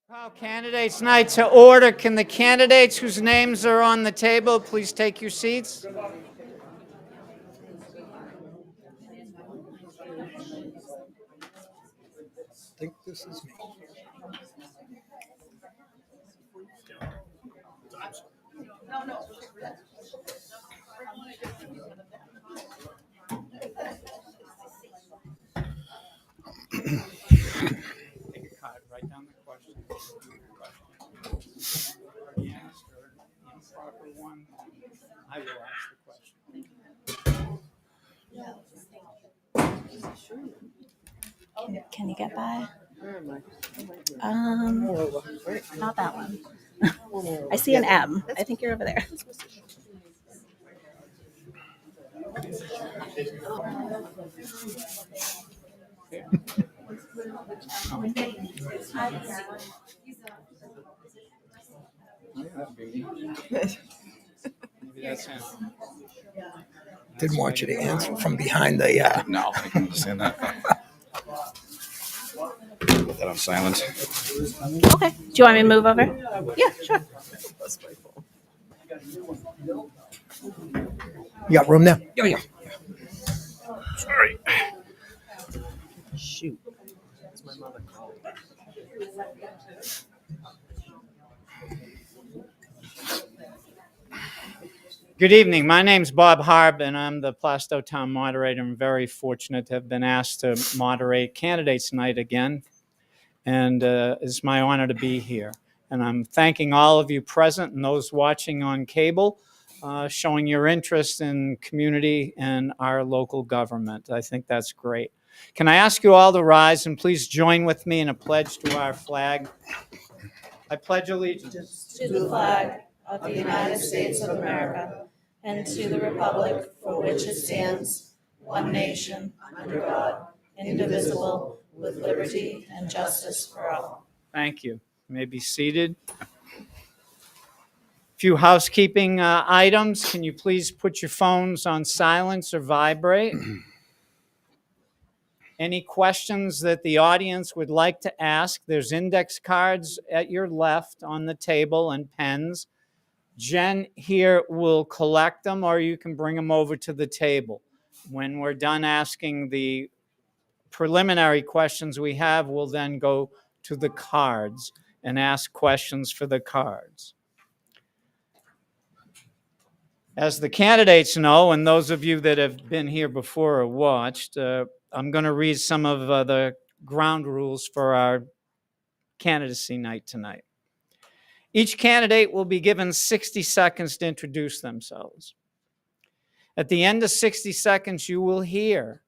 Call candidates night to order. Can the candidates whose names are on the table please take your seats? I think this is me. Take a card, write down the question. Already asked or improper one, I will ask the question. Can you get by? Not that one. I see an M. I think you're over there. Maybe that's him. Didn't want you to answer from behind the. No, I can understand that. Put that on silent. Okay. Do you want me to move over? Yeah, sure. You got room there? Yeah. Sorry. Shoot. That's my mother called. Good evening. My name's Bob Harb, and I'm the Plaistow Town Moderator. I'm very fortunate to have been asked to moderate Candidates Night again, and it's my honor to be here. And I'm thanking all of you present and those watching on cable, showing your interest in community and our local government. I think that's great. Can I ask you all to rise and please join with me in a pledge to our flag? I pledge allegiance To the flag of the United States of America and to the republic for which it stands, one nation, under God, indivisible, with liberty and justice for all. Thank you. You may be seated. A few housekeeping items. Can you please put your phones on silence or vibrate? Any questions that the audience would like to ask? There's index cards at your left on the table and pens. Jen here will collect them, or you can bring them over to the table. When we're done asking the preliminary questions we have, we'll then go to the cards and ask questions for the cards. As the candidates know, and those of you that have been here before or watched, I'm going to read some of the ground rules for our candidacy night tonight. Each candidate will be given 60 seconds to introduce themselves. At the end of 60 seconds, you will hear.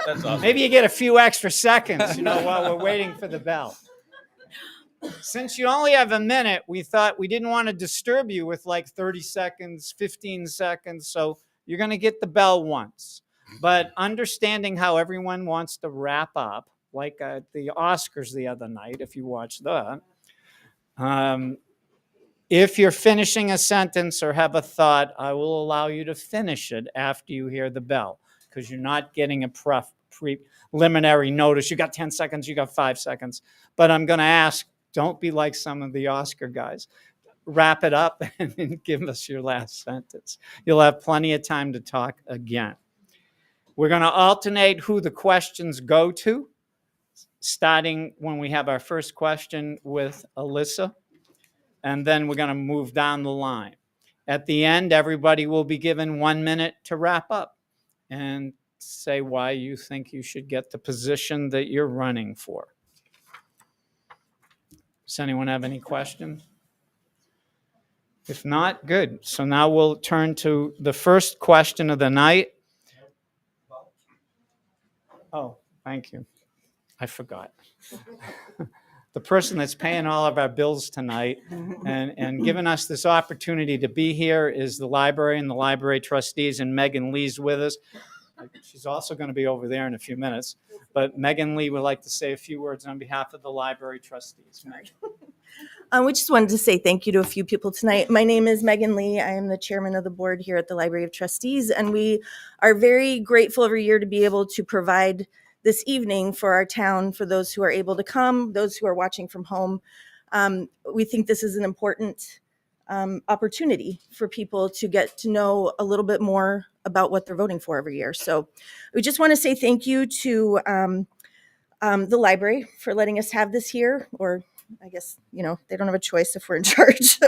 That's awesome. Maybe you get a few extra seconds, while we're waiting for the bell. Since you only have a minute, we thought we didn't want to disturb you with like 30 seconds, 15 seconds, so you're going to get the bell once. But understanding how everyone wants to wrap up, like at the Oscars the other night, if you watched that, if you're finishing a sentence or have a thought, I will allow you to finish it after you hear the bell, because you're not getting a preliminary notice. You got 10 seconds, you got 5 seconds. But I'm going to ask, don't be like some of the Oscar guys. Wrap it up and then give us your last sentence. You'll have plenty of time to talk again. We're going to alternate who the questions go to, starting when we have our first question with Alyssa, and then we're going to move down the line. At the end, everybody will be given 1 minute to wrap up and say why you think you should get the position that you're running for. Does anyone have any questions? If not, good. So now we'll turn to the first question of the night. Oh, thank you. I forgot. The person that's paying all of our bills tonight and giving us this opportunity to be here is the library and the library trustees, and Megan Lee's with us. She's also going to be over there in a few minutes. But Megan Lee would like to say a few words on behalf of the library trustees. We just wanted to say thank you to a few people tonight. My name is Megan Lee. I am the chairman of the board here at the Library of Trustees, and we are very grateful every year to be able to provide this evening for our town, for those who are able to come, those who are watching from home. We think this is an important opportunity for people to get to know a little bit more about what they're voting for every year. So we just want to say thank you to the library for letting us have this here, or I guess, they don't have a choice if we're in charge.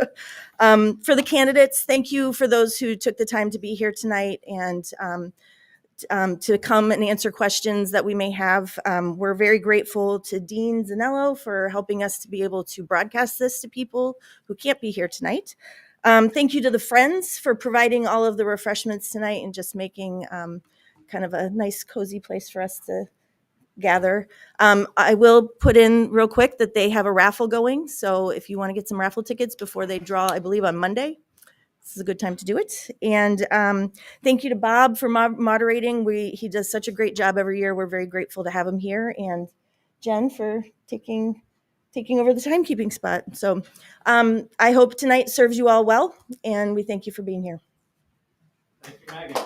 For the candidates, thank you for those who took the time to be here tonight and to come and answer questions that we may have. We're very grateful to Dean Zanello for helping us to be able to broadcast this to people who can't be here tonight. Thank you to the Friends for providing all of the refreshments tonight and just making kind of a nice, cozy place for us to gather. I will put in real quick that they have a raffle going. So if you want to get some raffle tickets before they draw, I believe on Monday, this is a good time to do it. And thank you to Bob for moderating. He does such a great job every year. We're very grateful to have him here. And Jen for taking over the timekeeping spot. So I hope tonight serves you all well. And we thank you for being here. Thank you, Megan.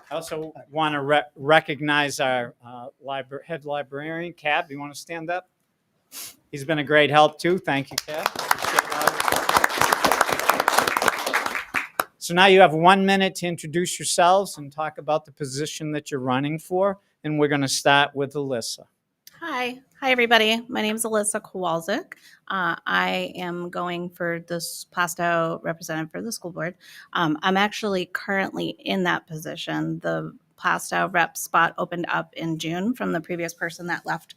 I also want to recognize our head librarian, Cab. You want to stand up? He's been a great help, too. Thank you, Cab. So now you have 1 minute to introduce yourselves and talk about the position that you're running for. And we're going to start with Alyssa. Hi, everybody. My name is Alyssa Kowalczyk. I am going for this Plaistow representative for the school board. I'm actually currently in that position. The Plaistow rep spot opened up in June from the previous person that left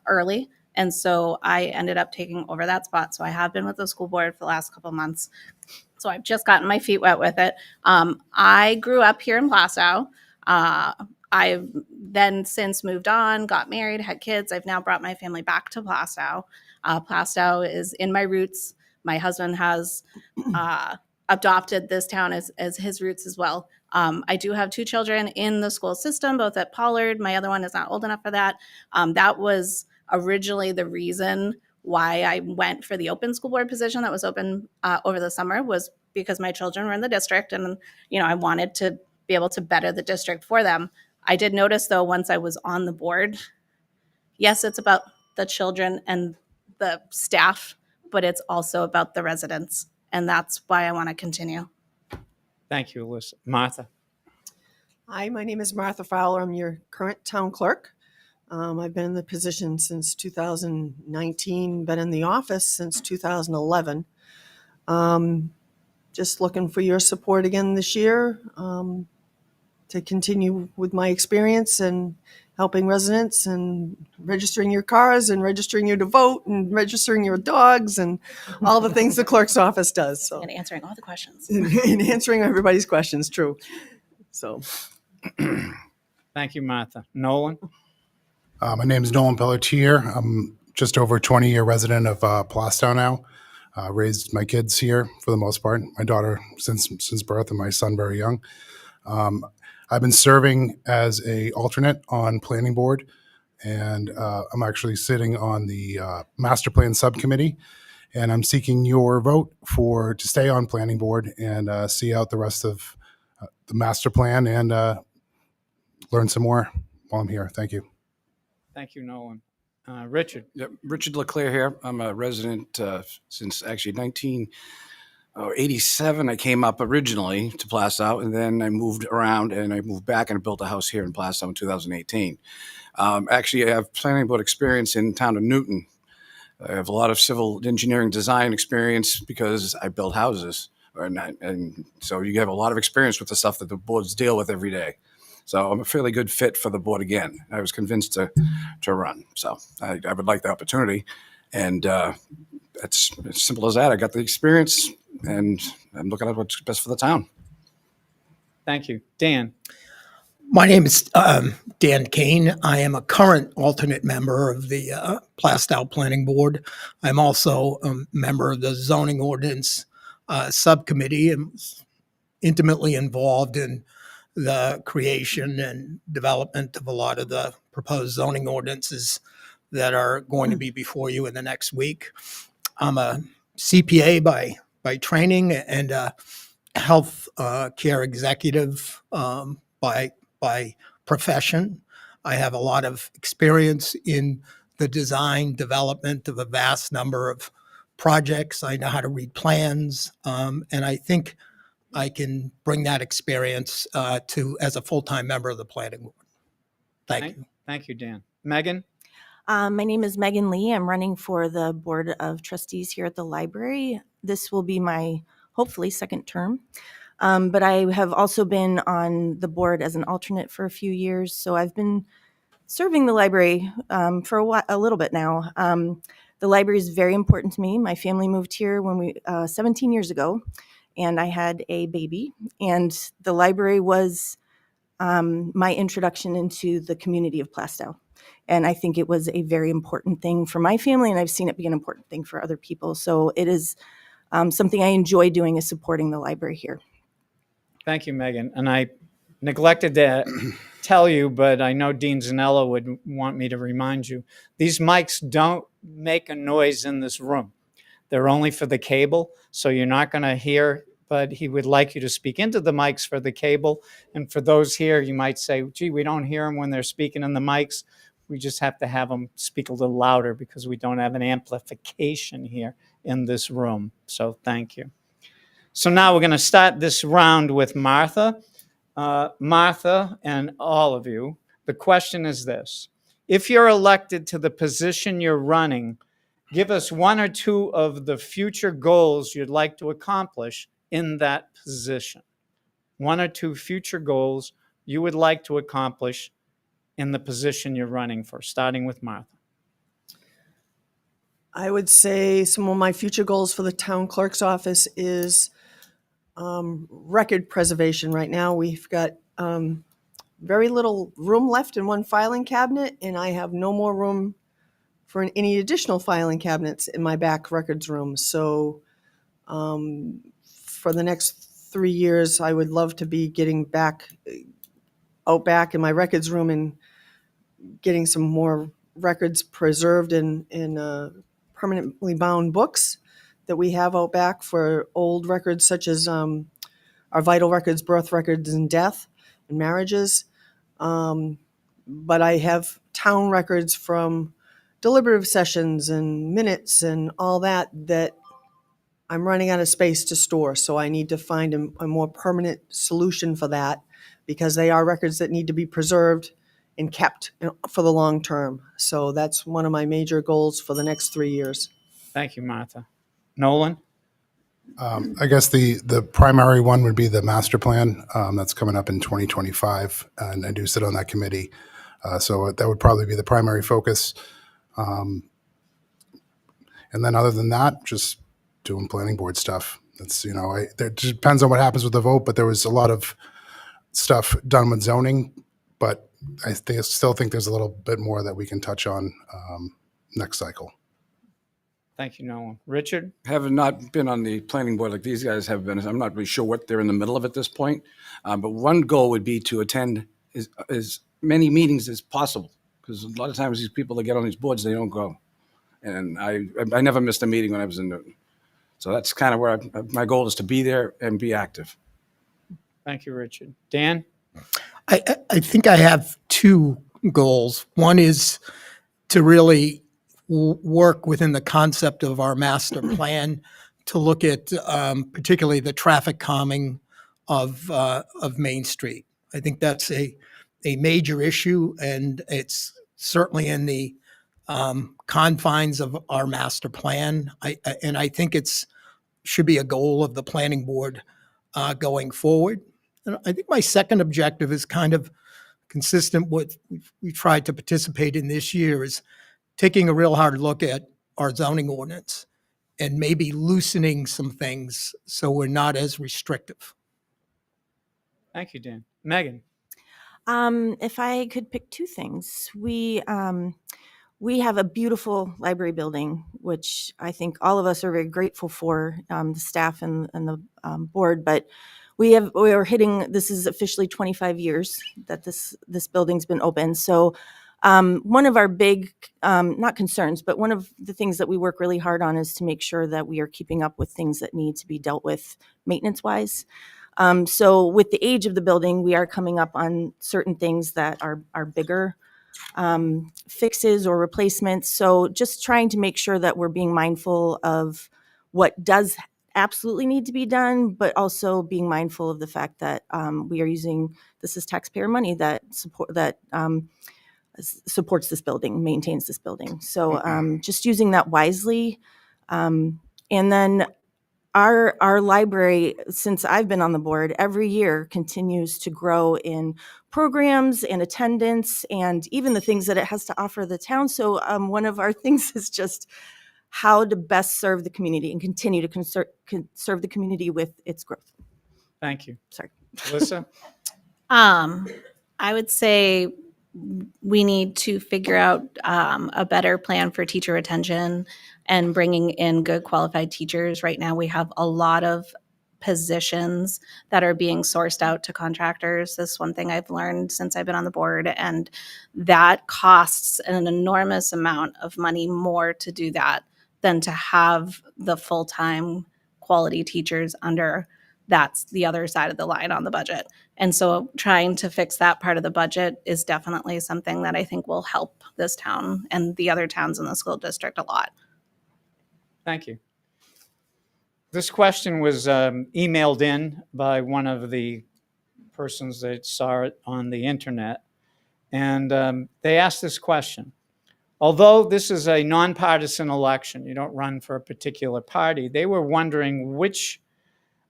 early. And so I ended up taking over that spot. So I have been with the school board for the last couple of months. So I've just gotten my feet wet with it. I grew up here in Plaistow. I've then since moved on, got married, had kids. I've now brought my family back to Plaistow. Plaistow is in my roots. My husband has adopted this town as his roots as well. I do have 2 children in the school system, both at Pollard. My other one is not old enough for that. That was originally the reason why I went for the open school board position that was open over the summer, was because my children were in the district and, I wanted to be able to better the district for them. I did notice, though, once I was on the board, yes, it's about the children and the staff, but it's also about the residents. And that's why I want to continue. Thank you, Alyssa. Martha. Hi, my name is Martha Fowler. I'm your current town clerk. I've been in the position since 2019, been in the office since 2011. Just looking for your support again this year to continue with my experience and helping residents and registering your cars and registering you to vote and registering your dogs and all the things the clerk's office does. So And answering all the questions. and answering everybody's questions, true. So Thank you, Martha. Nolan. My name is Nolan Pelletier. I'm just over a 20-year resident of Plaistow now. Raised my kids here for the most part. My daughter since birth and my son very young. I've been serving as a alternate on planning board, and I'm actually sitting on the master plan subcommittee, and I'm seeking your vote to stay on planning board and see out the rest of the master plan and learn some more while I'm here. Thank you. Thank you, Nolan. Richard. Yep, Richard Leclerc here. I'm a resident since actually 1987. I came up originally to Plaistow, and then I moved around, and I moved back and built a house here in Plaistow in 2018. Actually, I have planning board experience in town of Newton. I have a lot of civil engineering design experience because I build houses, and so you have a lot of experience with the stuff that the boards deal with every day. So I'm a fairly good fit for the board again. I was convinced to run. So I would like the opportunity. And it's as simple as that. I got the experience, and I'm looking at what's best for the town. Thank you. Dan. My name is Dan Kane. I am a current alternate member of the Plaistow Planning Board. I'm also a member of the Zoning Ordinance Subcommittee and intimately involved in the creation and development of a lot of the proposed zoning ordinances that are going to be before you in the next week. I'm a CPA by training and a health care executive by profession. I have a lot of experience in the design development of a vast number of projects. I know how to read plans, and I think I can bring that experience to as a full-time member of the planning board. Thank you. Thank you, Dan. Megan? My name is Megan Lee. I'm running for the Board of Trustees here at the library. This will be my, hopefully, second term. But I have also been on the board as an alternate for a few years. So I've been serving the library for a little bit now. The library is very important to me. My family moved here 17 years ago, and I had a baby. And the library was my introduction into the community of Plaistow. And I think it was a very important thing for my family, and I've seen it be an important thing for other people. So it is something I enjoy doing, is supporting the library here. Thank you, Megan. And I neglected to tell you, but I know Dean Zanella would want me to remind you, these mics don't make a noise in this room. They're only for the cable, so you're not going to hear, but he would like you to speak into the mics for the cable. And for those here, you might say, gee, we don't hear them when they're speaking in the mics. We just have to have them speak a little louder because we don't have an amplification here in this room. So thank you. So now we're going to start this round with Martha. Martha and all of you, the question is this. If you're elected to the position you're running, give us one or two of the future goals you'd like to accomplish in that position. One or two future goals you would like to accomplish in the position you're running for, starting with Martha. I would say some of my future goals for the town clerk's office is record preservation. Right now, we've got very little room left in one filing cabinet, and I have no more room for any additional filing cabinets in my back records room. So for the next 3 years, I would love to be getting out back in my records room and getting some more records preserved in permanently bound books that we have out back for old records such as our vital records, birth records, and death and marriages. But I have town records from deliberative sessions and minutes and all that I'm running out of space to store. So I need to find a more permanent solution for that, because they are records that need to be preserved and kept for the long term. So that's one of my major goals for the next 3 years. Thank you, Martha. Nolan? I guess the primary one would be the master plan that's coming up in 2025, and I do sit on that committee. So that would probably be the primary focus. And then other than that, just doing planning board stuff. That's, it depends on what happens with the vote, but there was a lot of stuff done with zoning, but I still think there's a little bit more that we can touch on next cycle. Thank you, Nolan. Richard? Having not been on the planning board like these guys have been, I'm not really sure what they're in the middle of at this point. But one goal would be to attend as many meetings as possible, because a lot of times these people that get on these boards, they don't go. And I never missed a meeting when I was in Newton. So that's kind of where my goal is, to be there and be active. Thank you, Richard. Dan? I think I have two goals. One is to really work within the concept of our master plan to look at particularly the traffic calming of Main Street. I think that's a major issue, and it's certainly in the confines of our master plan. And I think should be a goal of the planning board going forward. And I think my second objective is kind of consistent with we tried to participate in this year, is taking a real hard look at our zoning ordinance and maybe loosening some things so we're not as restrictive. Thank you, Dan. Megan? If I could pick two things, we have a beautiful library building, which I think all of us are very grateful for, the staff and the board. But we are hitting, this is officially 25 years that this building's been open. So one of our big, not concerns, but one of the things that we work really hard on is to make sure that we are keeping up with things that need to be dealt with maintenance-wise. So with the age of the building, we are coming up on certain things that are bigger fixes or replacements. So just trying to make sure that we're being mindful of what does absolutely need to be done, but also being mindful of the fact that we are using, this is taxpayer money that supports this building, maintains this building. So just using that wisely. And then our library, since I've been on the board, every year continues to grow in programs and attendance and even the things that it has to offer the town. So one of our things is just how to best serve the community and continue to serve the community with its growth. Thank you. Sorry. Alyssa? I would say we need to figure out a better plan for teacher retention and bringing in good qualified teachers. Right now, we have a lot of positions that are being sourced out to contractors. This is one thing I've learned since I've been on the board, and that costs an enormous amount of money more to do that than to have the full-time quality teachers under. That's the other side of the line on the budget. And so trying to fix that part of the budget is definitely something that I think will help this town and the other towns in the school district a lot. Thank you. This question was emailed in by one of the persons that saw it on the internet. And they asked this question. Although this is a nonpartisan election, you don't run for a particular party, they were wondering which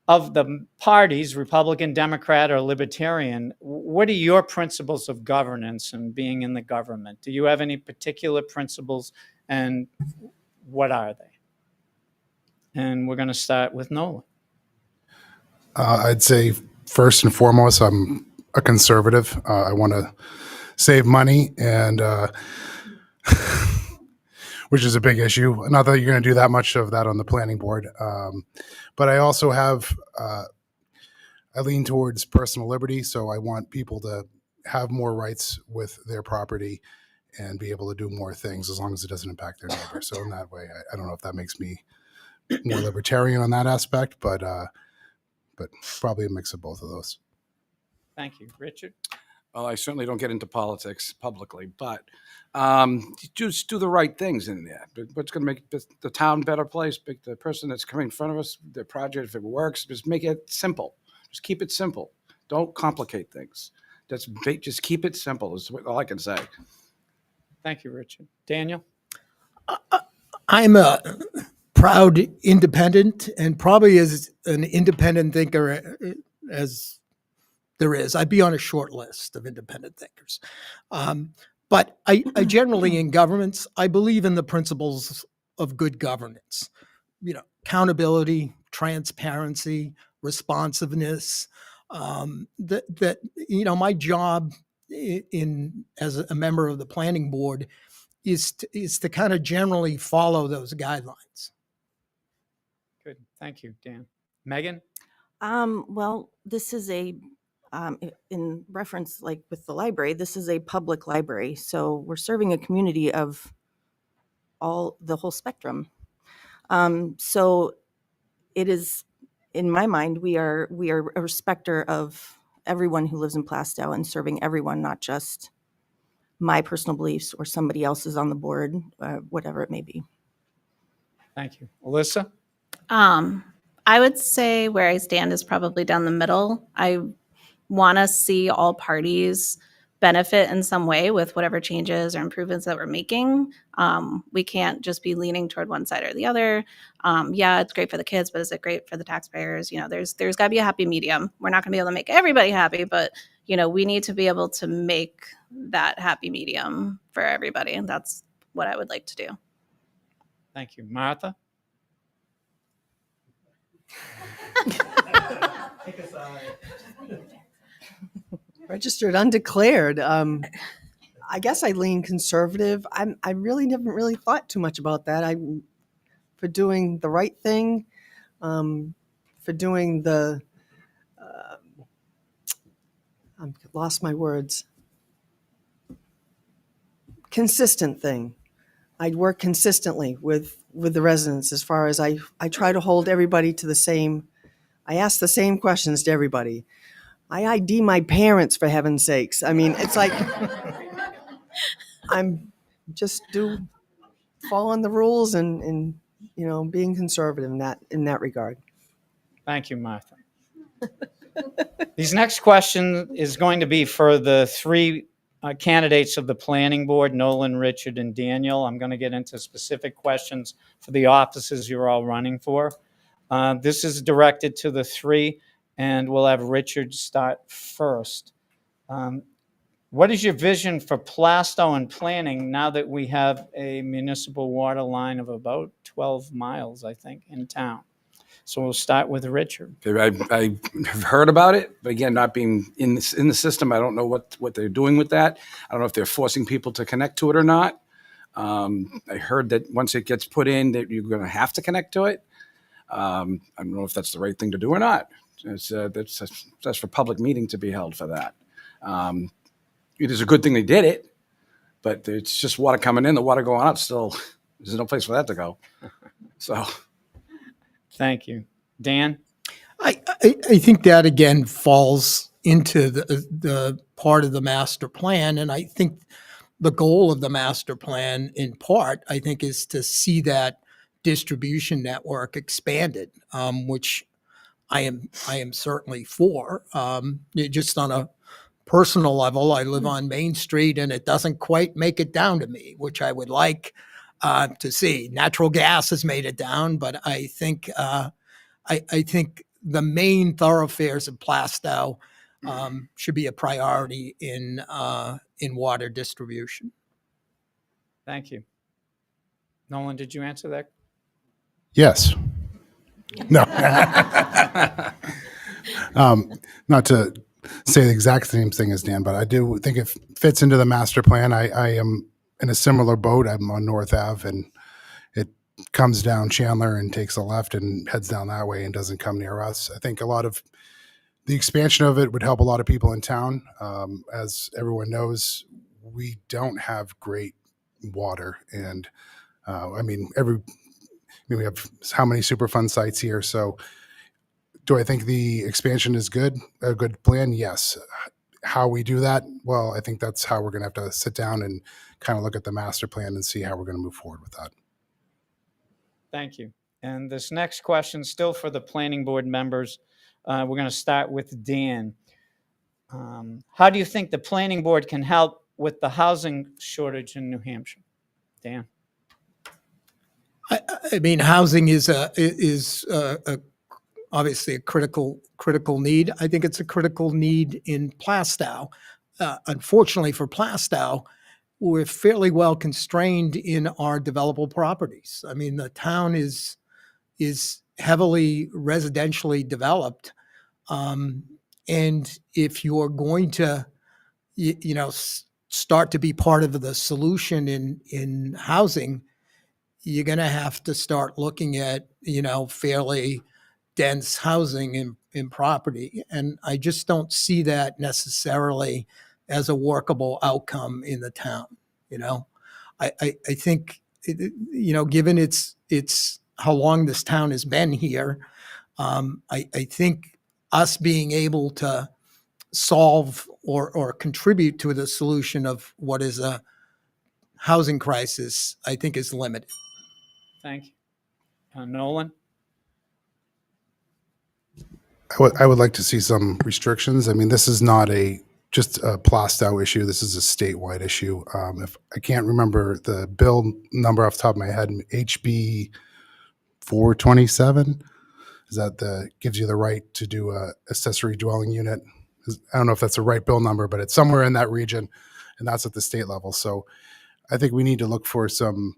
of the parties, Republican, Democrat, or Libertarian, what are your principles of governance and being in the government? Do you have any particular principles, and what are they? And we're going to start with Nolan. I'd say first and foremost, I'm a conservative. I want to save money, and which is a big issue. Not that you're going to do that much of that on the planning board, but I also have I lean towards personal liberty, so I want people to have more rights with their property and be able to do more things as long as it doesn't impact their neighbor. So in that way, I don't know if that makes me more libertarian on that aspect, but probably a mix of both of those. Thank you. Richard? Well, I certainly don't get into politics publicly, but just do the right things in there. What's going to make the town a better place? Make the person that's coming in front of us, their project, if it works, just make it simple. Just keep it simple. Don't complicate things. Just keep it simple is all I can say. Thank you, Richard. Daniel? I'm a proud independent, and probably as an independent thinker as there is. I'd be on a short list of independent thinkers. But I generally, in governments, I believe in the principles of good governance. Accountability, transparency, responsiveness. My job as a member of the planning board is to kind of generally follow those guidelines. Good. Thank you, Dan. Megan? Well, this is in reference, like with the library, this is a public library. So we're serving a community of the whole spectrum. So it is, in my mind, we are a respecter of everyone who lives in Plaistow and serving everyone, not just my personal beliefs or somebody else's on the board, whatever it may be. Thank you. Alyssa? I would say where I stand is probably down the middle. I want to see all parties benefit in some way with whatever changes or improvements that we're making. We can't just be leaning toward one side or the other. Yeah, it's great for the kids, but is it great for the taxpayers? There's got to be a happy medium. We're not going to be able to make everybody happy, but we need to be able to make that happy medium for everybody, and that's what I would like to do. Thank you. Martha? Registered undeclared. I guess I lean conservative. I really haven't really thought too much about that. For doing the right thing, for doing the I've lost my words. Consistent thing. I'd work consistently with the residents as far as I try to hold everybody to the same. I ask the same questions to everybody. I ID my parents, for heaven's sakes. I mean, it's like I'm just following the rules and being conservative in that regard. Thank you, Martha. These next question is going to be for the three candidates of the planning board, Nolan, Richard, and Daniel. I'm going to get into specific questions for the offices you're all running for. This is directed to the three, and we'll have Richard start first. What is your vision for Plaistow and planning now that we have a municipal water line of about 12 miles, I think, in town? So we'll start with Richard. I have heard about it, but again, not being in the system, I don't know what they're doing with that. I don't know if they're forcing people to connect to it or not. I heard that once it gets put in, that you're going to have to connect to it. I don't know if that's the right thing to do or not. That's for public meeting to be held for that. It is a good thing they did it, but it's just water coming in, the water going out still. There's no place for that to go. So. Thank you. Dan? I think that again falls into the part of the master plan, and I think the goal of the master plan, in part, I think, is to see that distribution network expanded, which I am certainly for. Just on a personal level, I live on Main Street, and it doesn't quite make it down to me, which I would like to see. Natural gas has made it down, but I think I think the main thoroughfares of Plaistow should be a priority in water distribution. Thank you. Nolan, did you answer that? Yes. No. Not to say the exact same thing as Dan, but I do think it fits into the master plan. I am in a similar boat. I'm on North Ave, and it comes down Chandler and takes a left and heads down that way and doesn't come near us. I think a lot of the expansion of it would help a lot of people in town. As everyone knows, we don't have great water, and we have how many Superfund sites here? So do I think the expansion is a good plan? Yes. How we do that? Well, I think that's how we're going to have to sit down and kind of look at the master plan and see how we're going to move forward with that. Thank you. And this next question, still for the planning board members, we're going to start with Dan. How do you think the planning board can help with the housing shortage in New Hampshire? Dan? I mean, housing is obviously a critical need. I think it's a critical need in Plaistow. Unfortunately for Plaistow, we're fairly well constrained in our developable properties. I mean, the town is heavily residentially developed, and if you're going to, start to be part of the solution in housing, you're going to have to start looking at, fairly dense housing in property. And I just don't see that necessarily as a workable outcome in the town. I think, given it's how long this town has been here, I think us being able to solve or contribute to the solution of what is a housing crisis, I think is limited. Thank you. Nolan? I would like to see some restrictions. I mean, this is not just a Plaistow issue. This is a statewide issue. If I can't remember the bill number off the top of my head, HB 427, gives you the right to do a accessory dwelling unit. I don't know if that's the right bill number, but it's somewhere in that region, and that's at the state level. So I think we need to look for some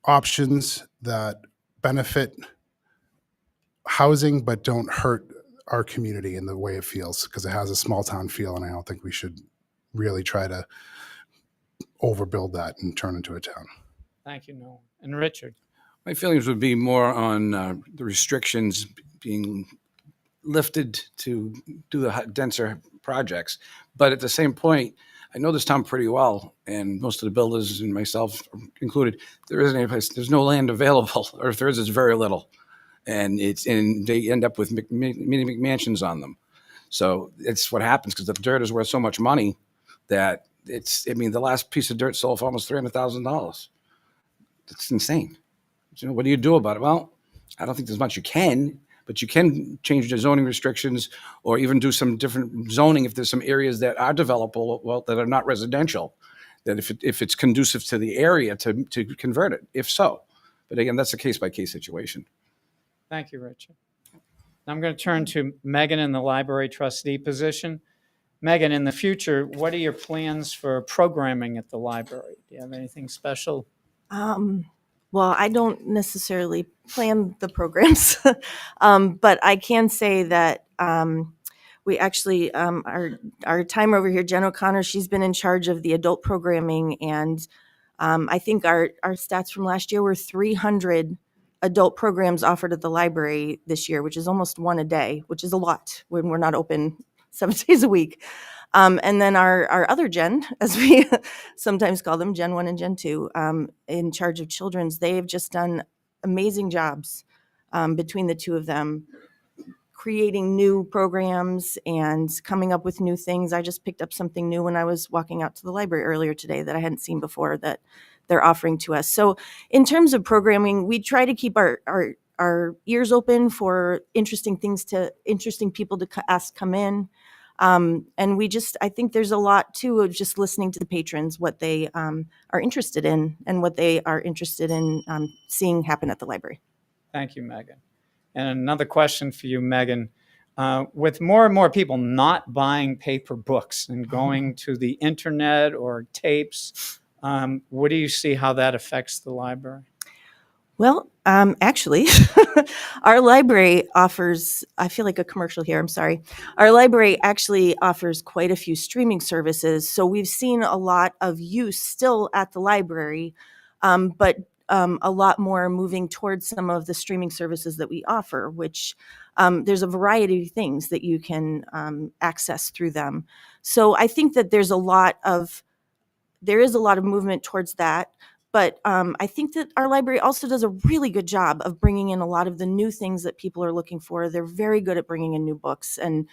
options that benefit housing but don't hurt our community in the way it feels, because it has a small town feel, and I don't think we should really try to overbuild that and turn into a town. Thank you, Nolan. And Richard? My feelings would be more on the restrictions being lifted to do the denser projects. But at the same point, I know this town pretty well, and most of the builders and myself included, there isn't any place, there's no land available, or if there is, it's very little. And they end up with mini McMansions on them. So it's what happens because the dirt is worth so much money that the last piece of dirt sold for almost $300,000. It's insane. So what do you do about it? Well, I don't think there's much you can, but you can change the zoning restrictions or even do some different zoning if there's some areas that are developable, well, that are not residential, that if it's conducive to the area to convert it, if so. But again, that's a case-by-case situation. Thank you, Richard. Now I'm going to turn to Megan in the library trustee position. Megan, in the future, what are your plans for programming at the library? Do you have anything special? Well, I don't necessarily plan the programs, but I can say that we actually, our timer over here, Jen O'Connor, she's been in charge of the adult programming, and I think our stats from last year were 300 adult programs offered at the library this year, which is almost one a day, which is a lot when we're not open 7 days a week. And then our other Jen, as we sometimes call them, Gen 1 and Gen 2, in charge of children's, they have just done amazing jobs between the two of them, creating new programs and coming up with new things. I just picked up something new when I was walking out to the library earlier today that I hadn't seen before that they're offering to us. So in terms of programming, we try to keep our ears open for interesting people to come in. And I think there's a lot too of just listening to the patrons, what they are interested in and what they are interested in seeing happen at the library. Thank you, Megan. And another question for you, Megan. With more and more people not buying paper books and going to the internet or tapes, what do you see how that affects the library? Well, actually, our library offers, I feel like a commercial here, I'm sorry. Our library actually offers quite a few streaming services. So we've seen a lot of use still at the library, but a lot more moving towards some of the streaming services that we offer, which there's a variety of things that you can access through them. So I think that there is a lot of movement towards that. But I think that our library also does a really good job of bringing in a lot of the new things that people are looking for. They're very good at bringing in new books and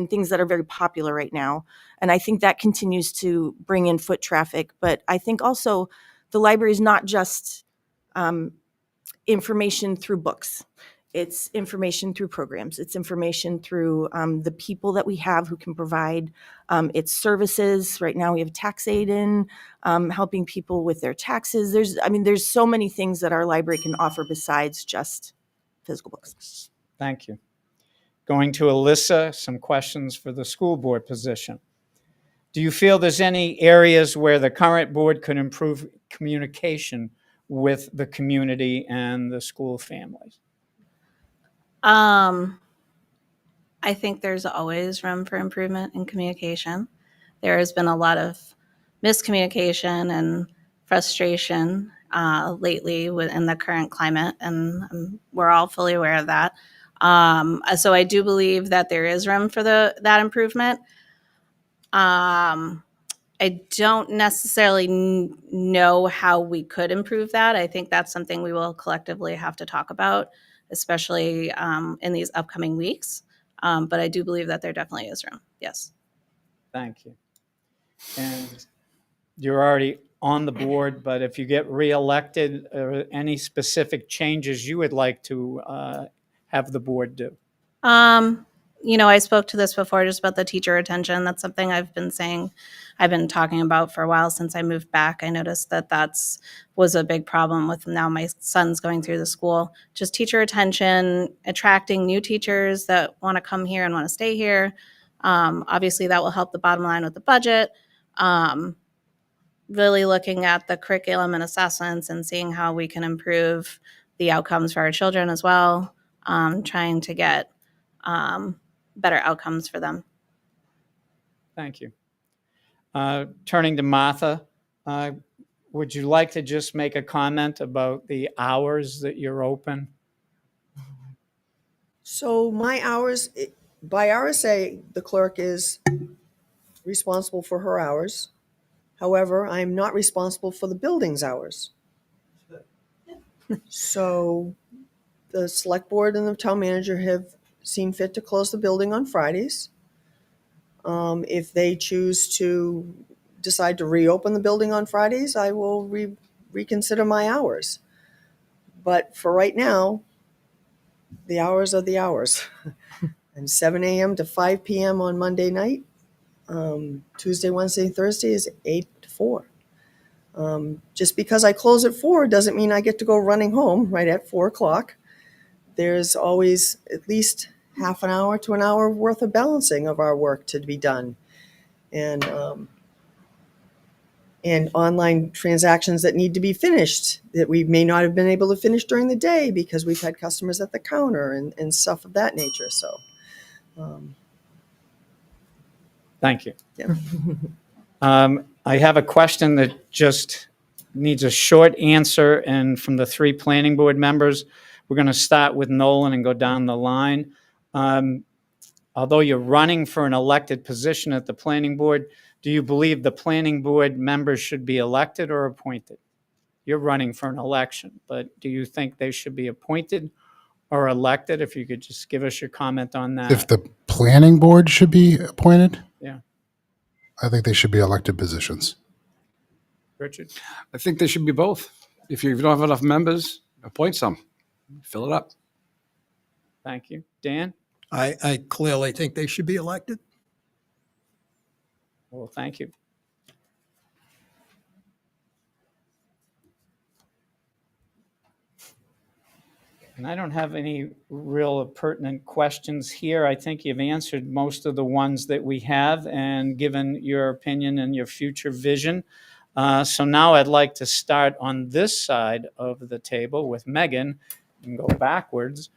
things that are very popular right now. And I think that continues to bring in foot traffic. But I think also the library is not just information through books. It's information through programs. It's information through the people that we have who can provide its services. Right now we have tax aid in, helping people with their taxes. There's so many things that our library can offer besides just physical books. Thank you. Going to Alyssa, some questions for the school board position. Do you feel there's any areas where the current board could improve communication with the community and the school families? I think there's always room for improvement in communication. There has been a lot of miscommunication and frustration lately in the current climate, and we're all fully aware of that. So I do believe that there is room for that improvement. I don't necessarily know how we could improve that. I think that's something we will collectively have to talk about, especially in these upcoming weeks. But I do believe that there definitely is room. Yes. Thank you. And you're already on the board, but if you get reelected, any specific changes you would like to have the board do? I spoke to this before just about the teacher retention. That's something I've been talking about for a while since I moved back. I noticed that was a big problem with now my son's going through the school. Just teacher retention, attracting new teachers that want to come here and want to stay here. Obviously, that will help the bottom line with the budget. Really looking at the curriculum and assessments and seeing how we can improve the outcomes for our children as well. Trying to get better outcomes for them. Thank you. Turning to Martha, would you like to just make a comment about the hours that you're open? So my hours, by RSA, the clerk is responsible for her hours. However, I'm not responsible for the building's hours. So the select board and the town manager have seen fit to close the building on Fridays. If they choose to decide to reopen the building on Fridays, I will reconsider my hours. But for right now, the hours are the hours. And 7 a.m. to 5 p.m. on Monday night. Tuesday, Wednesday, Thursday is 8 to 4. Just because I close at 4 doesn't mean I get to go running home right at 4 o'clock. There's always at least half an hour to an hour worth of balancing of our work to be done. And online transactions that need to be finished that we may not have been able to finish during the day because we've had customers at the counter and stuff of that nature. So, Thank you. yeah. I have a question that just needs a short answer, and from the 3 planning board members, we're going to start with Nolan and go down the line. Although you're running for an elected position at the planning board, do you believe the planning board members should be elected or appointed? You're running for an election, but do you think they should be appointed or elected? If you could just give us your comment on that. If the planning board should be appointed, Yeah, I think they should be elected positions. Richard? I think they should be both. If you don't have enough members, appoint some. Fill it up. Thank you. Dan? I clearly think they should be elected. Well, thank you. And I don't have any real pertinent questions here. I think you've answered most of the ones that we have and given your opinion and your future vision. So now I'd like to start on this side of the table with Megan and go backwards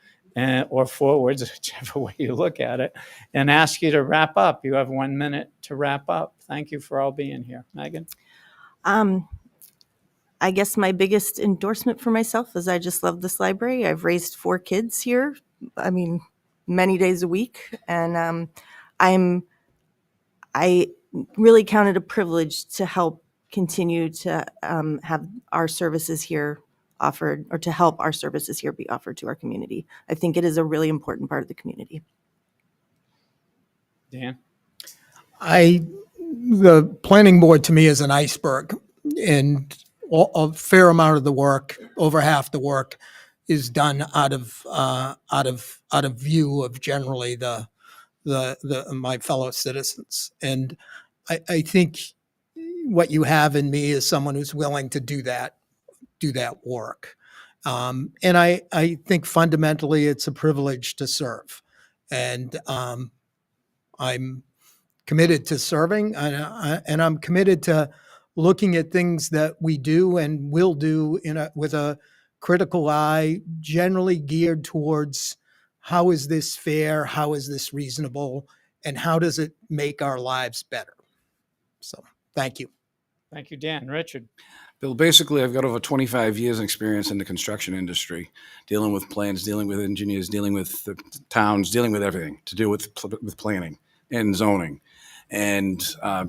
or forwards, whichever way you look at it, and ask you to wrap up. You have 1 minute to wrap up. Thank you for all being here. Megan? I guess my biggest endorsement for myself is I just love this library. I've raised 4 kids here. I mean, many days a week. And I really count it a privilege to help continue to have our services here offered, or to help our services here be offered to our community. I think it is a really important part of the community. Dan? The planning board to me is an iceberg, and a fair amount of the work, over half the work, is done out of view of generally the my fellow citizens. And I think what you have in me is someone who's willing to do that work. And I think fundamentally it's a privilege to serve, and I'm committed to serving, and I'm committed to looking at things that we do and will do with a critical eye, generally geared towards how is this fair, how is this reasonable, and how does it make our lives better. So, thank you. Thank you, Dan. Richard? Bill, basically, I've got over 25 years of experience in the construction industry, dealing with plans, dealing with engineers, dealing with the towns, dealing with everything to do with planning and zoning. And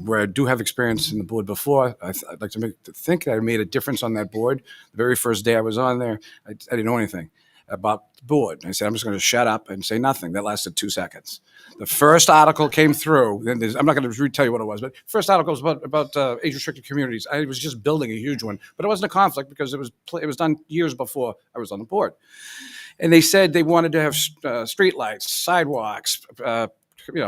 where I do have experience in the board before, I'd like to think I made a difference on that board. The very first day I was on there, I didn't know anything about the board. I said, I'm just going to shut up and say nothing. That lasted 2 seconds. The first article came through. Then I'm not going to retell you what it was, but first article was about age-restricted communities. I was just building a huge one, but it wasn't a conflict because it was done years before I was on the board. And they said they wanted to have street lights, sidewalks, what do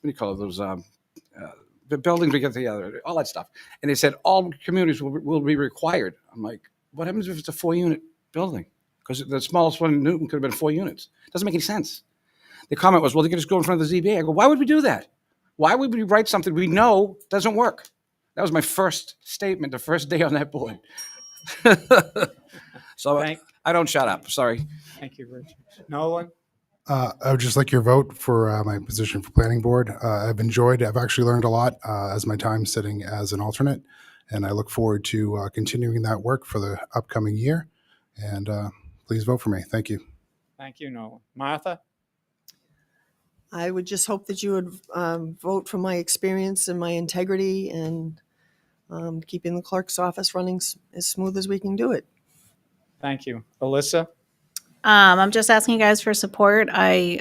you call those? The buildings we get together, all that stuff. And they said all communities will be required. I'm like, what happens if it's a 4-unit building? Because the smallest one in Newton could have been 4 units. It doesn't make any sense. The comment was, well, they can just go in front of the ZBA. I go, why would we do that? Why would we write something we know doesn't work? That was my first statement, the first day on that board. So I don't shut up. Sorry. Thank you, Richard. Nolan? I would just like your vote for my position for planning board. I've actually learned a lot as my time sitting as an alternate, and I look forward to continuing that work for the upcoming year. And please vote for me. Thank you. Thank you, Nolan. Martha? I would just hope that you would vote for my experience and my integrity and keeping the clerk's office running as smooth as we can do it. Thank you. Alyssa? I'm just asking you guys for support. I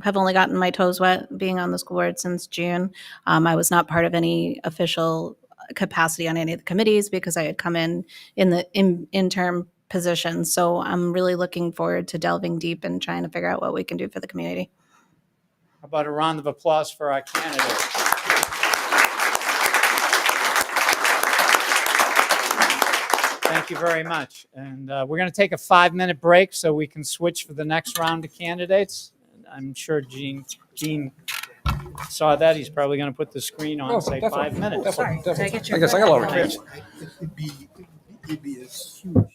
have only gotten my toes wet being on the school board since June. I was not part of any official capacity on any of the committees because I had come in the interim position. So I'm really looking forward to delving deep and trying to figure out what we can do for the community. How about a round of applause for our candidate? Thank you very much. And we're going to take a 5-minute break so we can switch for the next round of candidates. I'm sure Gene saw that. He's probably going to put the screen on and say 5 minutes. Sorry, did I get your I guess I got a little foot? reach. It'd be a huge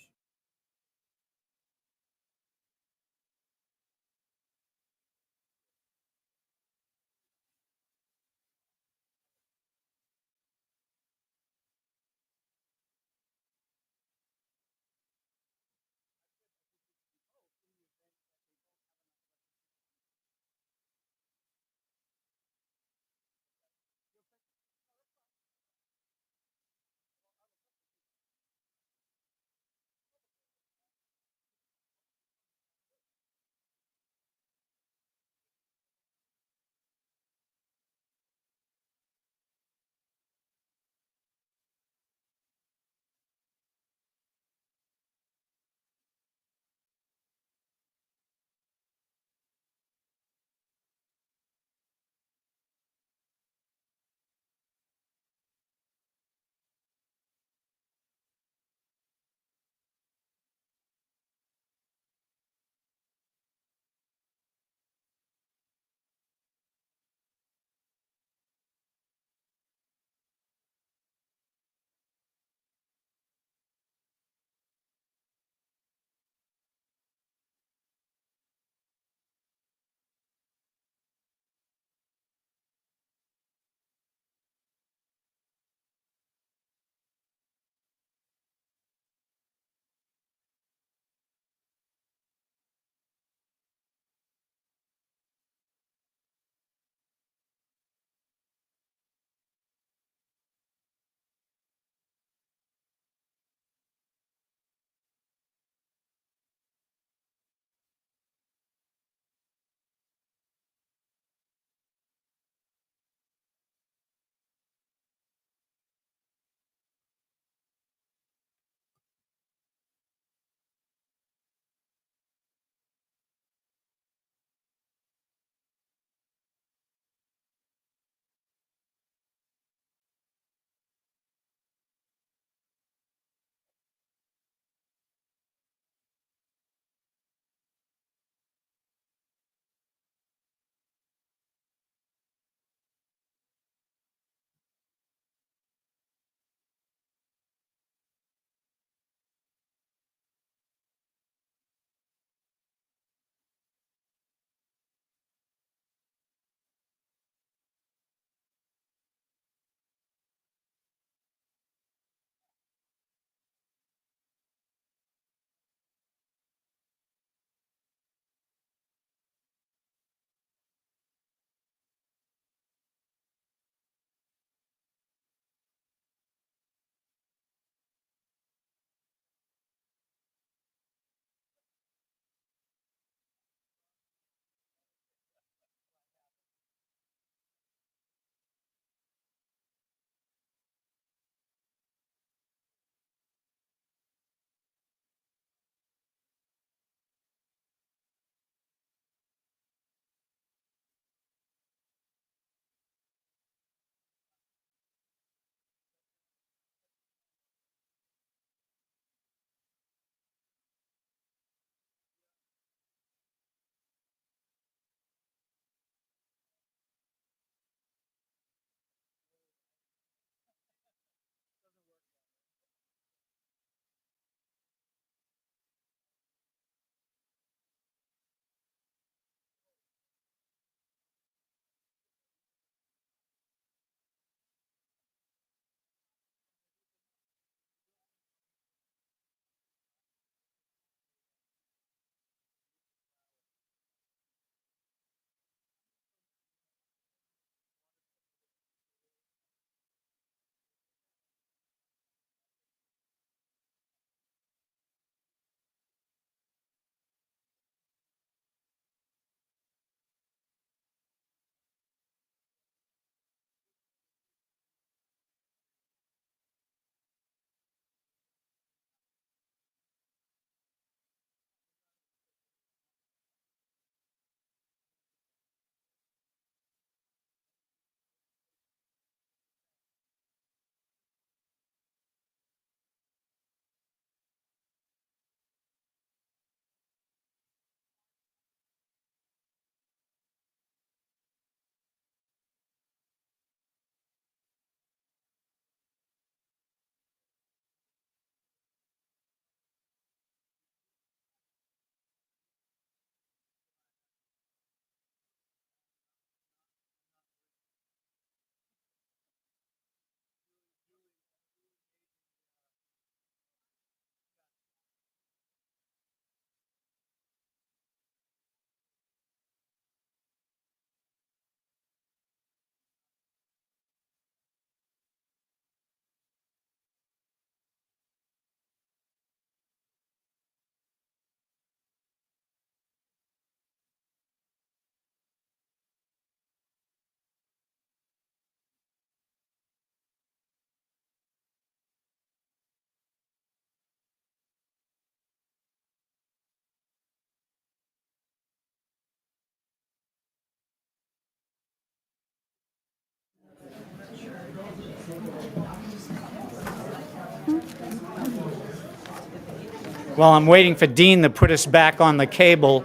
While I'm waiting for Dean to put us back on the cable,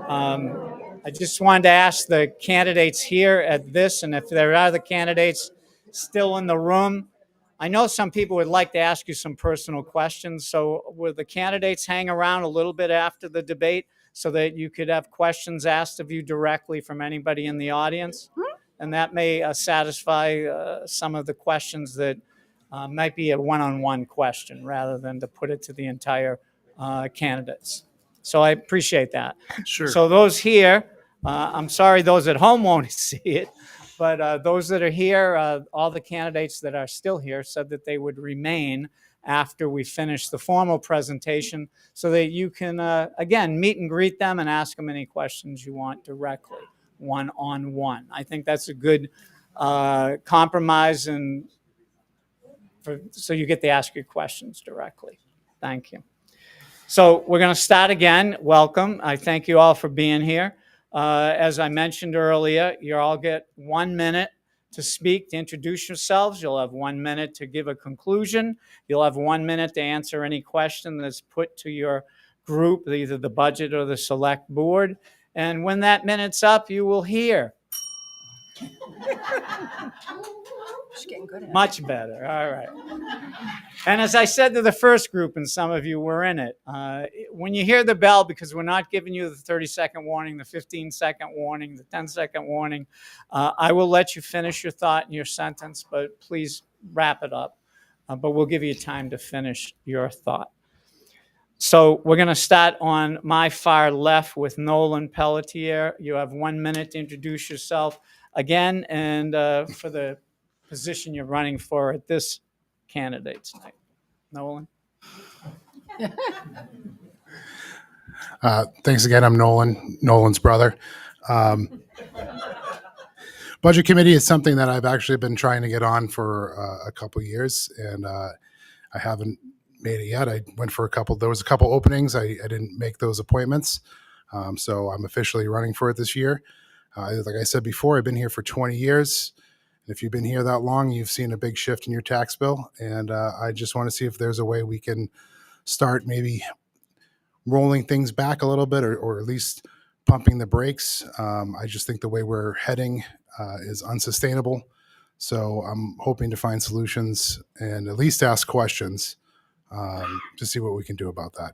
I just wanted to ask the candidates here at this, and if there are other candidates still in the room, I know some people would like to ask you some personal questions, so will the candidates hang around a little bit after the debate so that you could have questions asked of you directly from anybody in the audience? And that may satisfy some of the questions that might be a one-on-one question rather than to put it to the entire candidates. So I appreciate that. Sure. So those here, I'm sorry those at home won't see it, but those that are here, all the candidates that are still here said that they would remain after we finish the formal presentation so that you can, again, meet and greet them and ask them any questions you want directly, one-on-one. I think that's a good compromise, and so you get to ask your questions directly. Thank you. So we're going to start again. Welcome. I thank you all for being here. As I mentioned earlier, you all get 1 minute to speak, to introduce yourselves. You'll have 1 minute to give a conclusion. You'll have 1 minute to answer any question that's put to your group, either the budget or the select board. And when that minute's up, you will hear. Much better. All right. And as I said to the first group, and some of you were in it, when you hear the bell, because we're not giving you the 30-second warning, the 15-second warning, the 10-second warning, I will let you finish your thought and your sentence, but please wrap it up. But we'll give you time to finish your thought. So we're going to start on my far left with Nolan Pelletier. You have 1 minute to introduce yourself again and for the position you're running for at this candidate's night. Nolan? Thanks again. I'm Nolan's brother. Budget committee is something that I've actually been trying to get on for a couple years, and I haven't made it yet. I went for there was a couple openings. I didn't make those appointments. So I'm officially running for it this year. Like I said before, I've been here for 20 years. If you've been here that long, you've seen a big shift in your tax bill. And I just want to see if there's a way we can start maybe rolling things back a little bit, or at least pumping the brakes. I just think the way we're heading is unsustainable. So I'm hoping to find solutions and at least ask questions to see what we can do about that.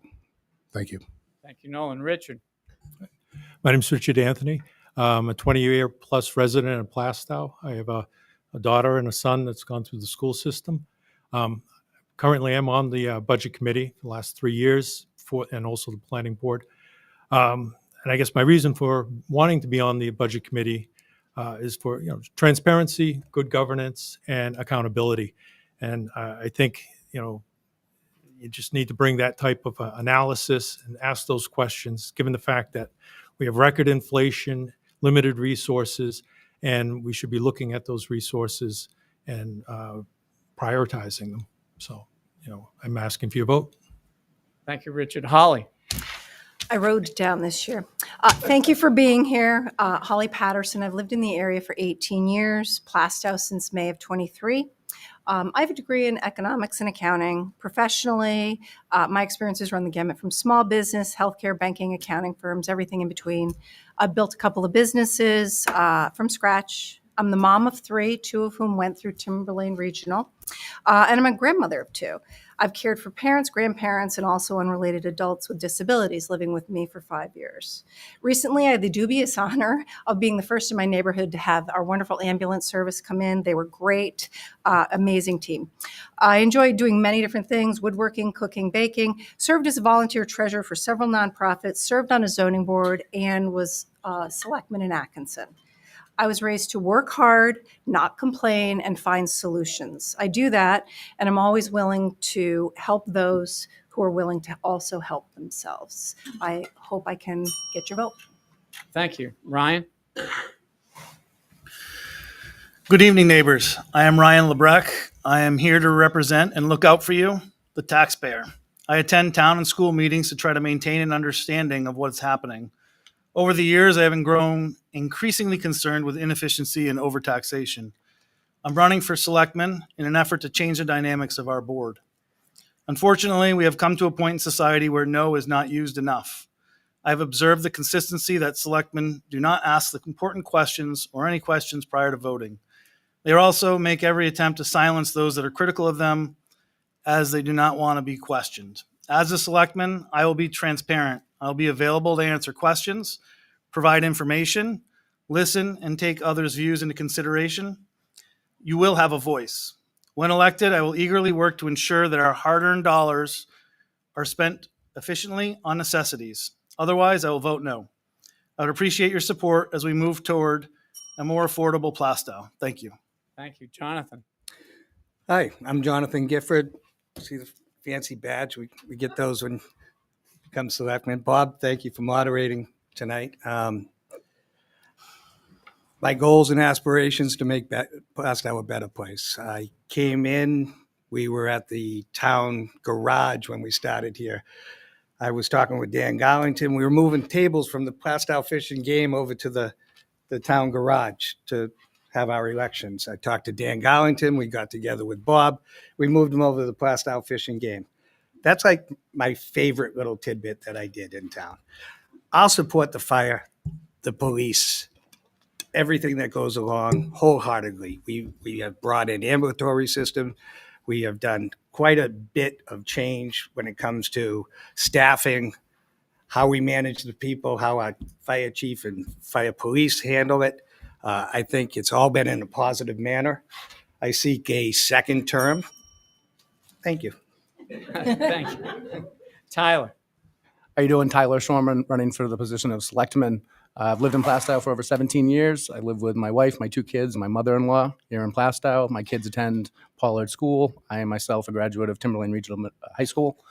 Thank you. Thank you, Nolan. Richard? My name's Richard Anthony. I'm a 20-year plus resident in Plaistow. I have a daughter and a son that's gone through the school system. Currently, I'm on the budget committee the last 3 years, and also the planning board. And I guess my reason for wanting to be on the budget committee is for transparency, good governance, and accountability. And I think you just need to bring that type of analysis and ask those questions, given the fact that we have record inflation, limited resources, and we should be looking at those resources and prioritizing them. So, I'm asking for your vote. Thank you, Richard. Holly? I rode down this year. Thank you for being here. Holly Patterson. I've lived in the area for 18 years, Plaistow since May of 23. I have a degree in economics and accounting. Professionally, my experiences run the gamut from small business, healthcare, banking, accounting firms, everything in between. I've built a couple of businesses from scratch. I'm the mom of 3, 2 of whom went through Timberlane Regional, and I'm a grandmother of 2. I've cared for parents, grandparents, and also unrelated adults with disabilities living with me for 5 years. Recently, I had the dubious honor of being the first in my neighborhood to have our wonderful ambulance service come in. They were great, amazing team. I enjoyed doing many different things: woodworking, cooking, baking, served as a volunteer treasurer for several nonprofits, served on a zoning board, and was a selectman in Atkinson. I was raised to work hard, not complain, and find solutions. I do that, and I'm always willing to help those who are willing to also help themselves. I hope I can get your vote. Thank you. Ryan? Good evening, neighbors. I am Ryan Lebrecq. I am here to represent and look out for you, the taxpayer. I attend town and school meetings to try to maintain an understanding of what's happening. Over the years, I have grown increasingly concerned with inefficiency and overtaxation. I'm running for selectman in an effort to change the dynamics of our board. Unfortunately, we have come to a point in society where no is not used enough. I have observed the consistency that selectmen do not ask the important questions or any questions prior to voting. They also make every attempt to silence those that are critical of them, as they do not want to be questioned. As a selectman, I will be transparent. I'll be available to answer questions, provide information, listen, and take others' views into consideration. You will have a voice. When elected, I will eagerly work to ensure that our hard-earned dollars are spent efficiently on necessities. Otherwise, I will vote no. I would appreciate your support as we move toward a more affordable Plaistow. Thank you. Thank you, Jonathan. Hi, I'm Jonathan Gifford. See the fancy badge? We get those when we become selectmen. Bob, thank you for moderating tonight. My goals and aspirations to make Plaistow a better place. I came in, we were at the town garage when we started here. I was talking with Dan Garlington. We were moving tables from the Plaistow Fishing Game over to the town garage to have our elections. I talked to Dan Garlington. We got together with Bob. We moved him over to the Plaistow Fishing Game. That's like my favorite little tidbit that I did in town. I'll support the fire, the police, everything that goes along wholeheartedly. We have brought in ambulatory system. We have done quite a bit of change when it comes to staffing, how we manage the people, how our fire chief and fire police handle it. I think it's all been in a positive manner. I seek a second term. Thank you. Thank you. Tyler. How you doing? Tyler Shorman, running for the position of selectman. I've lived in Plaistow for over 17 years. I live with my wife, my 2 kids, and my mother-in-law here in Plaistow. My kids attend Pollard School. I am myself a graduate of Timberlane Regional High School.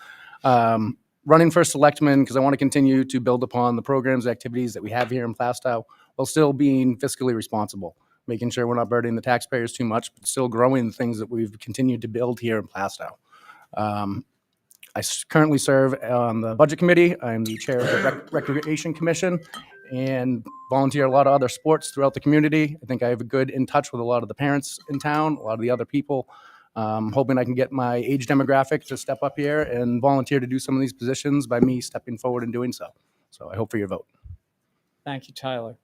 Running for selectman because I want to continue to build upon the programs, activities that we have here in Plaistow while still being fiscally responsible, making sure we're not burdening the taxpayers too much, but still growing the things that we've continued to build here in Plaistow. Currently serve on the Budget Committee. I'm the chair of the Recreation Commission and volunteer a lot of other sports throughout the community. I think I have a good in touch with a lot of the parents in town, a lot of the other people. Hoping I can get my age demographic to step up here and volunteer to do some of these positions by me stepping forward and doing so. So I hope for your vote. Thank you, Tyler.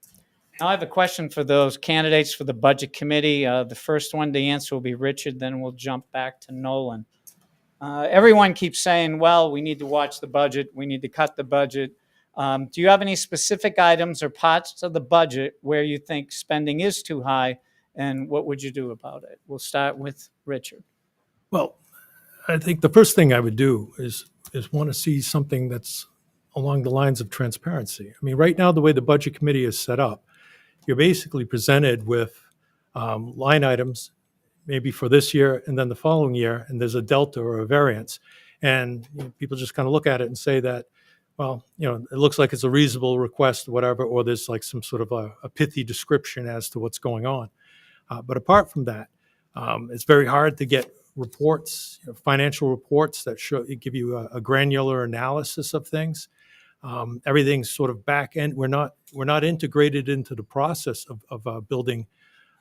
Now I have a question for those candidates for the Budget Committee. The first one to answer will be Richard, then we'll jump back to Nolan. Everyone keeps saying, well, we need to watch the budget. We need to cut the budget. Do you have any specific items or parts of the budget where you think spending is too high, and what would you do about it? We'll start with Richard. Well, I think the first thing I would do is want to see something that's along the lines of transparency. I mean, right now, the way the Budget Committee is set up, you're basically presented with line items, maybe for this year and then the following year, and there's a delta or a variance. And people just kind of look at it and say that, well, it looks like it's a reasonable request, whatever, or there's like some sort of a pithy description as to what's going on. But apart from that, it's very hard to get reports, financial reports that give you a granular analysis of things. Everything's sort of back end. We're not integrated into the process of building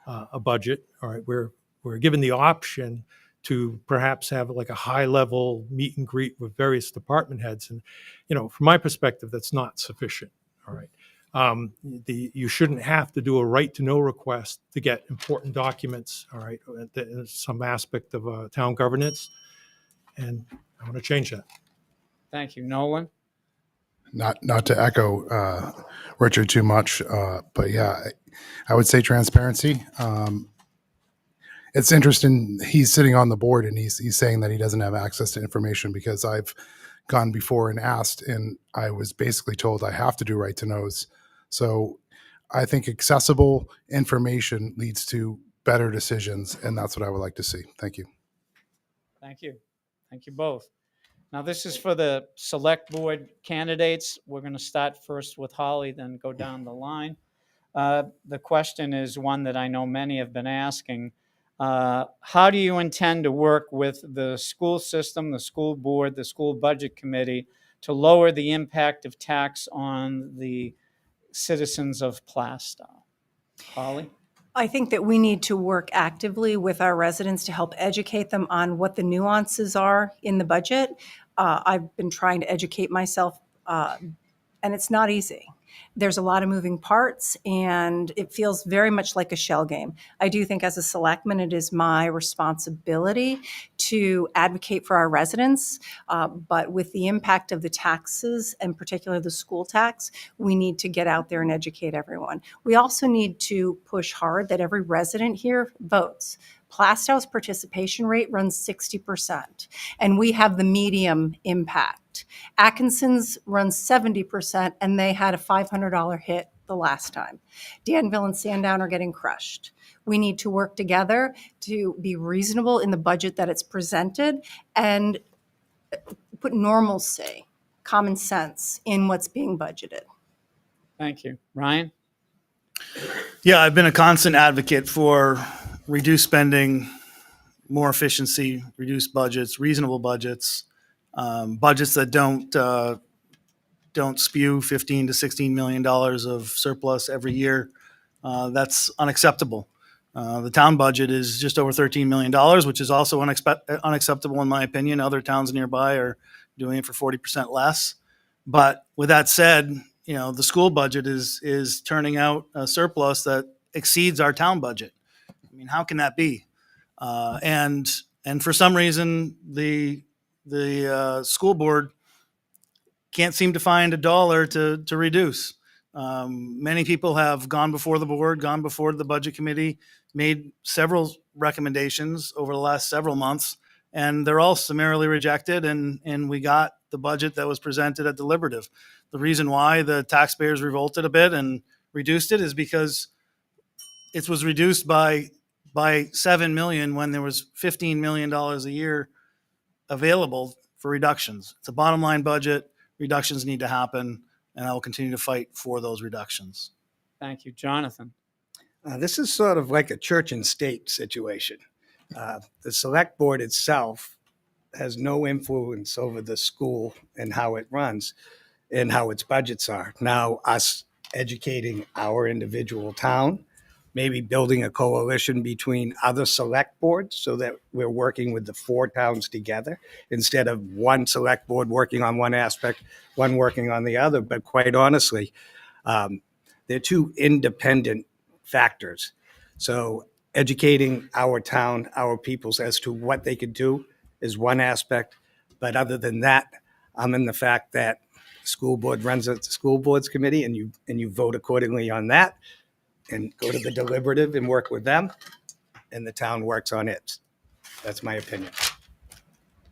a budget. All right, we're given the option to perhaps have like a high level meet and greet with various department heads, and from my perspective, that's not sufficient. All right. You shouldn't have to do a right to know request to get important documents, all right, some aspect of town governance, and I want to change that. Thank you. Nolan? Not to echo Richard too much, but yeah, I would say transparency. It's interesting. He's sitting on the board and he's saying that he doesn't have access to information because I've gone before and asked, and I was basically told I have to do right to knows. So I think accessible information leads to better decisions, and that's what I would like to see. Thank you. Thank you. Thank you both. Now, this is for the select board candidates. We're going to start first with Holly, then go down the line. The question is one that I know many have been asking. How do you intend to work with the school system, the school board, the school budget committee to lower the impact of tax on the citizens of Plaistow? Holly? I think that we need to work actively with our residents to help educate them on what the nuances are in the budget. I've been trying to educate myself, and it's not easy. There's a lot of moving parts, and it feels very much like a shell game. I do think as a selectman, it is my responsibility to advocate for our residents, but with the impact of the taxes, and particularly the school tax, we need to get out there and educate everyone. We also need to push hard that every resident here votes. Plaistow's participation rate runs 60%, and we have the medium impact. Atkinson's runs 70%, and they had a $500 hit the last time. Danville and Sandown are getting crushed. We need to work together to be reasonable in the budget that it's presented and put normalcy, common sense in what's being budgeted. Thank you. Ryan? Yeah, I've been a constant advocate for reduced spending, more efficiency, reduced budgets, reasonable budgets, budgets that don't spew $15 to $16 million of surplus every year. That's unacceptable. The town budget is just over $13 million, which is also unacceptable in my opinion. Other towns nearby are doing it for 40% less. But with that said, the school budget is turning out a surplus that exceeds our town budget. I mean, how can that be? And for some reason, the school board can't seem to find a dollar to reduce. Many people have gone before the board, gone before the budget committee, made several recommendations over the last several months, and they're all summarily rejected, and we got the budget that was presented at deliberative. The reason why the taxpayers revolted a bit and reduced it is because it was reduced by $7 million when there was $15 million a year available for reductions. It's a bottom line budget. Reductions need to happen, and I will continue to fight for those reductions. Thank you. Jonathan? This is sort of like a church and state situation. The select board itself has no influence over the school and how it runs and how its budgets are. Now, us educating our individual town, maybe building a coalition between other select boards so that we're working with the 4 towns together instead of one select board working on one aspect, one working on the other. But quite honestly, they're 2 independent factors. So educating our town, our peoples as to what they could do is one aspect. But other than that, I'm in the fact that school board runs a school boards committee, and you vote accordingly on that, and go to the deliberative and work with them, and the town works on it. That's my opinion.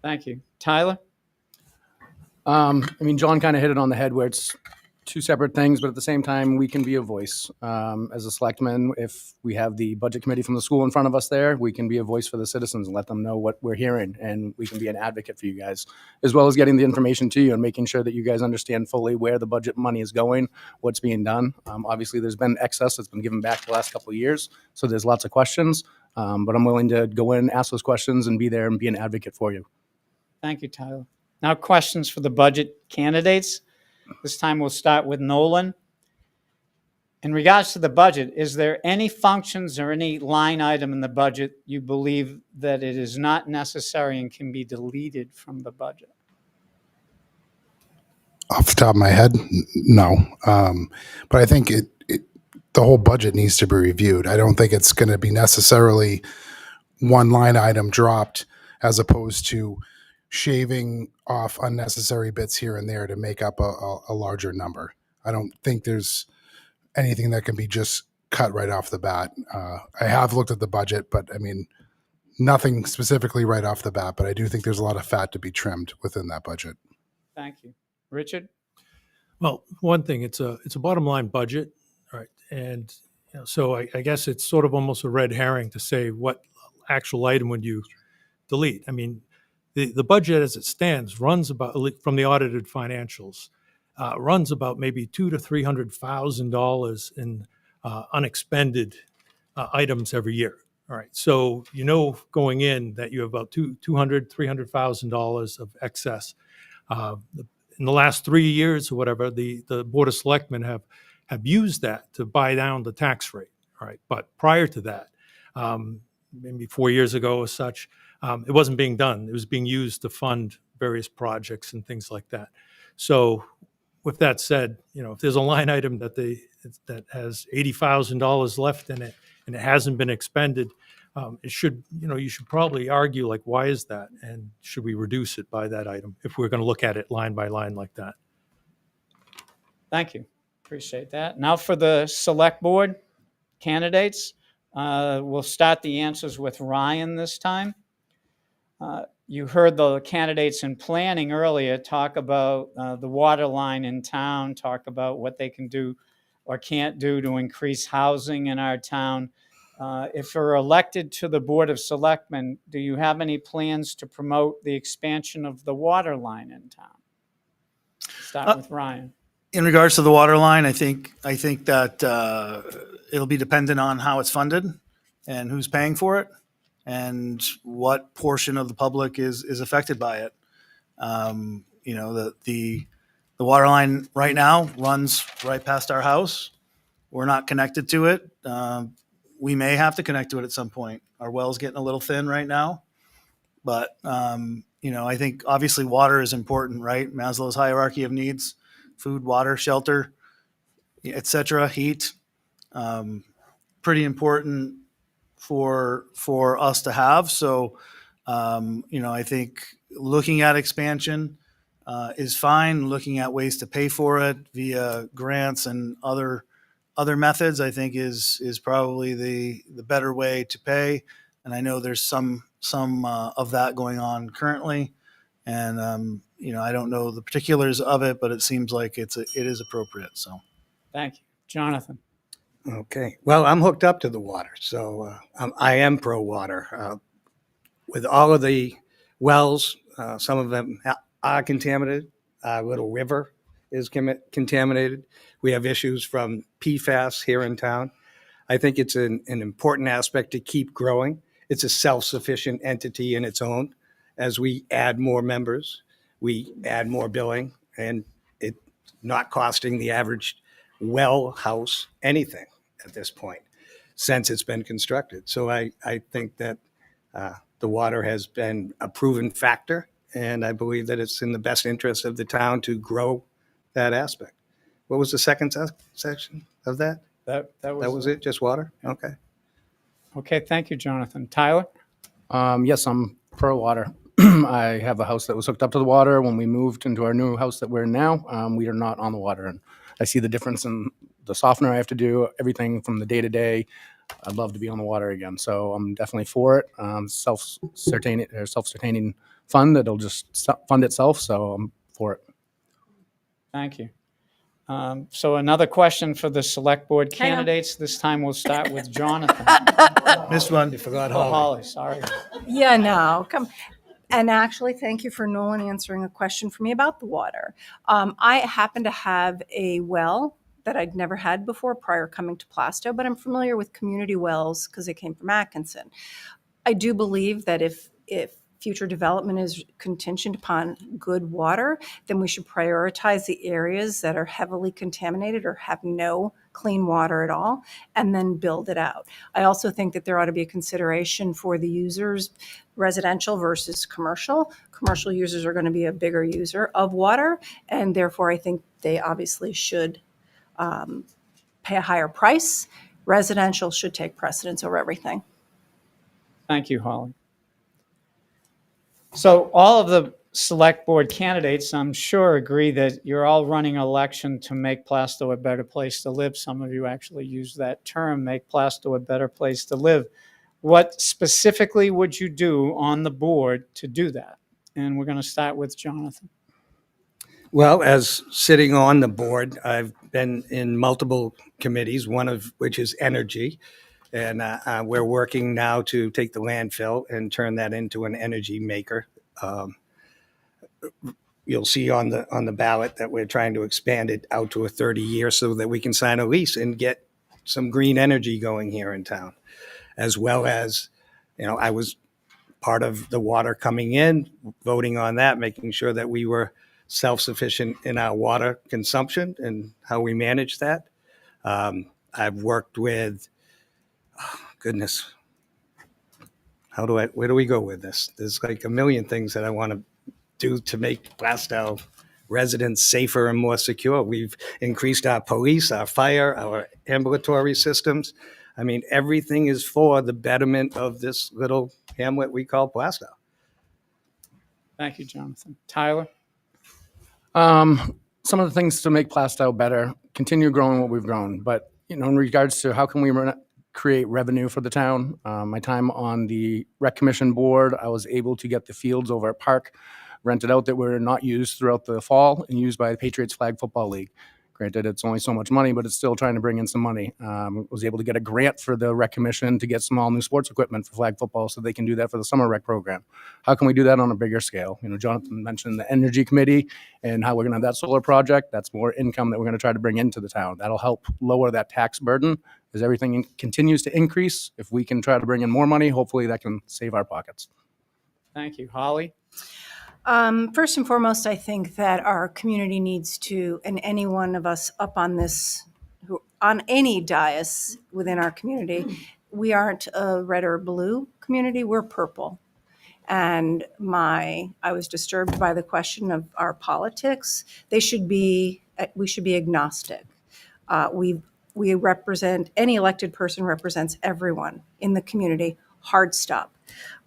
Thank you. Tyler? John kind of hit it on the head where it's 2 separate things, but at the same time, we can be a voice. As a selectman, if we have the budget committee from the school in front of us there, we can be a voice for the citizens and let them know what we're hearing, and we can be an advocate for you guys, as well as getting the information to you and making sure that you guys understand fully where the budget money is going, what's being done. Obviously, there's been excess that's been given back the last couple of years, so there's lots of questions, but I'm willing to go in, ask those questions, and be there and be an advocate for you. Thank you, Tyler. Now questions for the budget candidates. This time we'll start with Nolan. In regards to the budget, is there any functions or any line item in the budget you believe that it is not necessary and can be deleted from the budget? Off the top of my head, no. But I think the whole budget needs to be reviewed. I don't think it's going to be necessarily one line item dropped as opposed to shaving off unnecessary bits here and there to make up a larger number. I don't think there's anything that can be just cut right off the bat. I have looked at the budget, but nothing specifically right off the bat, but I do think there's a lot of fat to be trimmed within that budget. Thank you. Richard? Well, one thing, it's a bottom line budget, right? And so I guess it's sort of almost a red herring to say what actual item would you delete. The budget as it stands runs about, from the audited financials, runs about maybe $200,000 to $300,000 in unexpended items every year. All right, so going in that you have about $200,000, $300,000 of excess. In the last 3 years or whatever, the Board of Selectmen have used that to buy down the tax rate. All right. But prior to that, maybe 4 years ago or such, it wasn't being done. It was being used to fund various projects and things like that. So with that said, if there's a line item that has $80,000 left in it and it hasn't been expended, it should, you should probably argue, like, why is that? And should we reduce it by that item if we're going to look at it line by line like that? Thank you. Appreciate that. Now for the select board candidates, we'll start the answers with Ryan this time. You heard the candidates in planning earlier talk about the water line in town, talk about what they can do or can't do to increase housing in our town. If you're elected to the Board of Selectmen, do you have any plans to promote the expansion of the water line in town? Start with Ryan. In regards to the water line, I think that it'll be dependent on how it's funded and who's paying for it and what portion of the public is affected by it. The water line right now runs right past our house. We're not connected to it. We may have to connect to it at some point. Our well's getting a little thin right now, but I think obviously water is important, right? Maslow's hierarchy of needs: food, water, shelter, etc., heat. Pretty important for us to have. So, I think looking at expansion is fine. Looking at ways to pay for it via grants and other methods, I think is probably the better way to pay. And I know there's some of that going on currently. And I don't know the particulars of it, but it seems like it is appropriate. So, thank you, Jonathan. Okay. Well, I'm hooked up to the water, so I am pro water. With all of the wells, some of them are contaminated. Little River is contaminated. We have issues from PFAS here in town. I think it's an important aspect to keep growing. It's a self-sufficient entity in its own. As we add more members, we add more billing, and it's not costing the average well house anything at this point since it's been constructed. So I think that the water has been a proven factor, and I believe that it's in the best interest of the town to grow that aspect. What was the second section of that? That was it, just water? Okay. Okay, thank you, Jonathan. Tyler? Yes, I'm pro water. I have a house that was hooked up to the water when we moved into our new house that we're in now. We are not on the water, and I see the difference in the softener I have to do, everything from the day to day. I'd love to be on the water again, so I'm definitely for it. Self-sustaining fund that'll just fund itself, so I'm for it. Thank you. So another question for the select board Hang on. candidates. This time we'll start with Jonathan. missed one. You forgot Oh, Holly. Holly, sorry. Yeah, no, come. And actually, thank you for Nolan answering a question for me about the water. I happen to have a well that I'd never had before prior coming to Plaistow, but I'm familiar with community wells because they came from Atkinson. I do believe that if future development is contingent upon good water, then we should prioritize the areas that are heavily contaminated or have no clean water at all, and then build it out. I also think that there ought to be a consideration for the users, residential versus commercial. Commercial users are going to be a bigger user of water, and therefore I think they obviously should pay a higher price. Residential should take precedence over everything. Thank you, Holly. So all of the select board candidates, I'm sure, agree that you're all running an election to make Plaistow a better place to live. Some of you actually use that term, make Plaistow a better place to live. What specifically would you do on the board to do that? And we're going to start with Jonathan. Well, as sitting on the board, I've been in multiple committees, one of which is energy. And we're working now to take the landfill and turn that into an energy maker. You'll see on the ballot that we're trying to expand it out to a 30-year so that we can sign a lease and get some green energy going here in town. As well as, I was part of the water coming in, voting on that, making sure that we were self-sufficient in our water consumption and how we manage that. I've worked with Goodness. Where do we go with this? There's like a million things that I want to do to make Plaistow residents safer and more secure. We've increased our police, our fire, our ambulatory systems. I mean, everything is for the betterment of this little hamlet we call Plaistow. Thank you, Jonathan. Tyler? Some of the things to make Plaistow better, continue growing what we've grown. But, in regards to how can we create revenue for the town, my time on the Rec Commission board, I was able to get the fields over at Park rented out that were not used throughout the fall and used by the Patriots Flag Football League. Granted, it's only so much money, but it's still trying to bring in some money. Was able to get a grant for the Rec Commission to get some all new sports equipment for flag football so they can do that for the summer rec program. How can we do that on a bigger scale? Jonathan mentioned the Energy Committee and how we're going to have that solar project. That's more income that we're going to try to bring into the town. That'll help lower that tax burden as everything continues to increase. If we can try to bring in more money, hopefully that can save our pockets. Thank you. Holly? First and foremost, I think that our community needs to, and any one of us up on this, on any dais within our community, we aren't a red or blue community, we're purple. And I was disturbed by the question of our politics. We should be agnostic. We represent, any elected person represents everyone in the community, hard stop.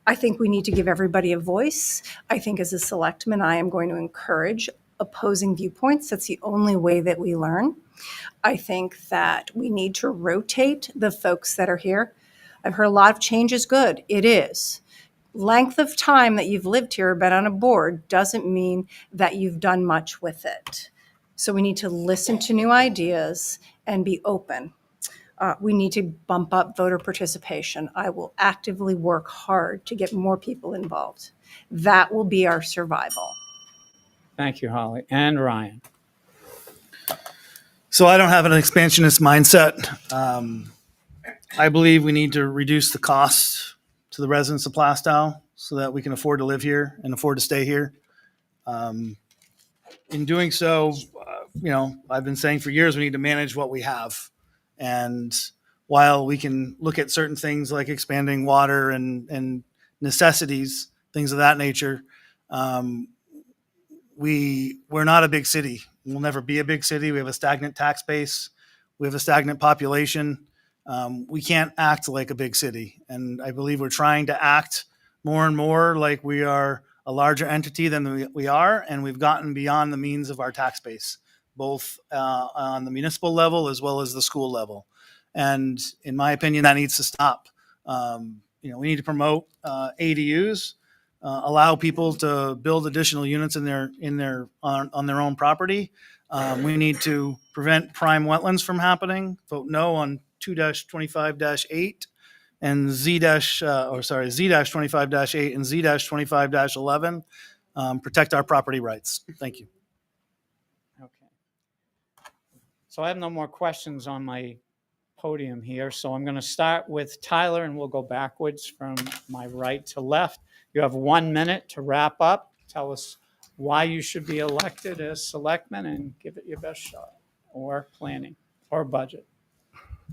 I think we need to give everybody a voice. I think as a selectman, I am going to encourage opposing viewpoints. That's the only way that we learn. I think that we need to rotate the folks that are here. I've heard a lot of change is good. It is. Length of time that you've lived here or been on a board doesn't mean that you've done much with it. So we need to listen to new ideas and be open. We need to bump up voter participation. I will actively work hard to get more people involved. That will be our survival. Thank you, Holly. And Ryan? So I don't have an expansionist mindset. I believe we need to reduce the cost to the residents of Plaistow so that we can afford to live here and afford to stay here. In doing so, I've been saying for years we need to manage what we have. And while we can look at certain things like expanding water and necessities, things of that nature, we're not a big city. We'll never be a big city. We have a stagnant tax base. We have a stagnant population. We can't act like a big city. And I believe we're trying to act more and more like we are a larger entity than we are. And we've gotten beyond the means of our tax base, both on the municipal level as well as the school level. And in my opinion, that needs to stop. We need to promote ADUs, allow people to build additional units on their own property. We need to prevent prime wetlands from happening. Vote no on 2-25-8 and Z-25-8 and Z-25-11. Protect our property rights. Thank you. Okay. So I have no more questions on my podium here. So I'm going to start with Tyler and we'll go backwards from my right to left. You have 1 minute to wrap up. Tell us why you should be elected as selectman and give it your best shot, or planning or budget.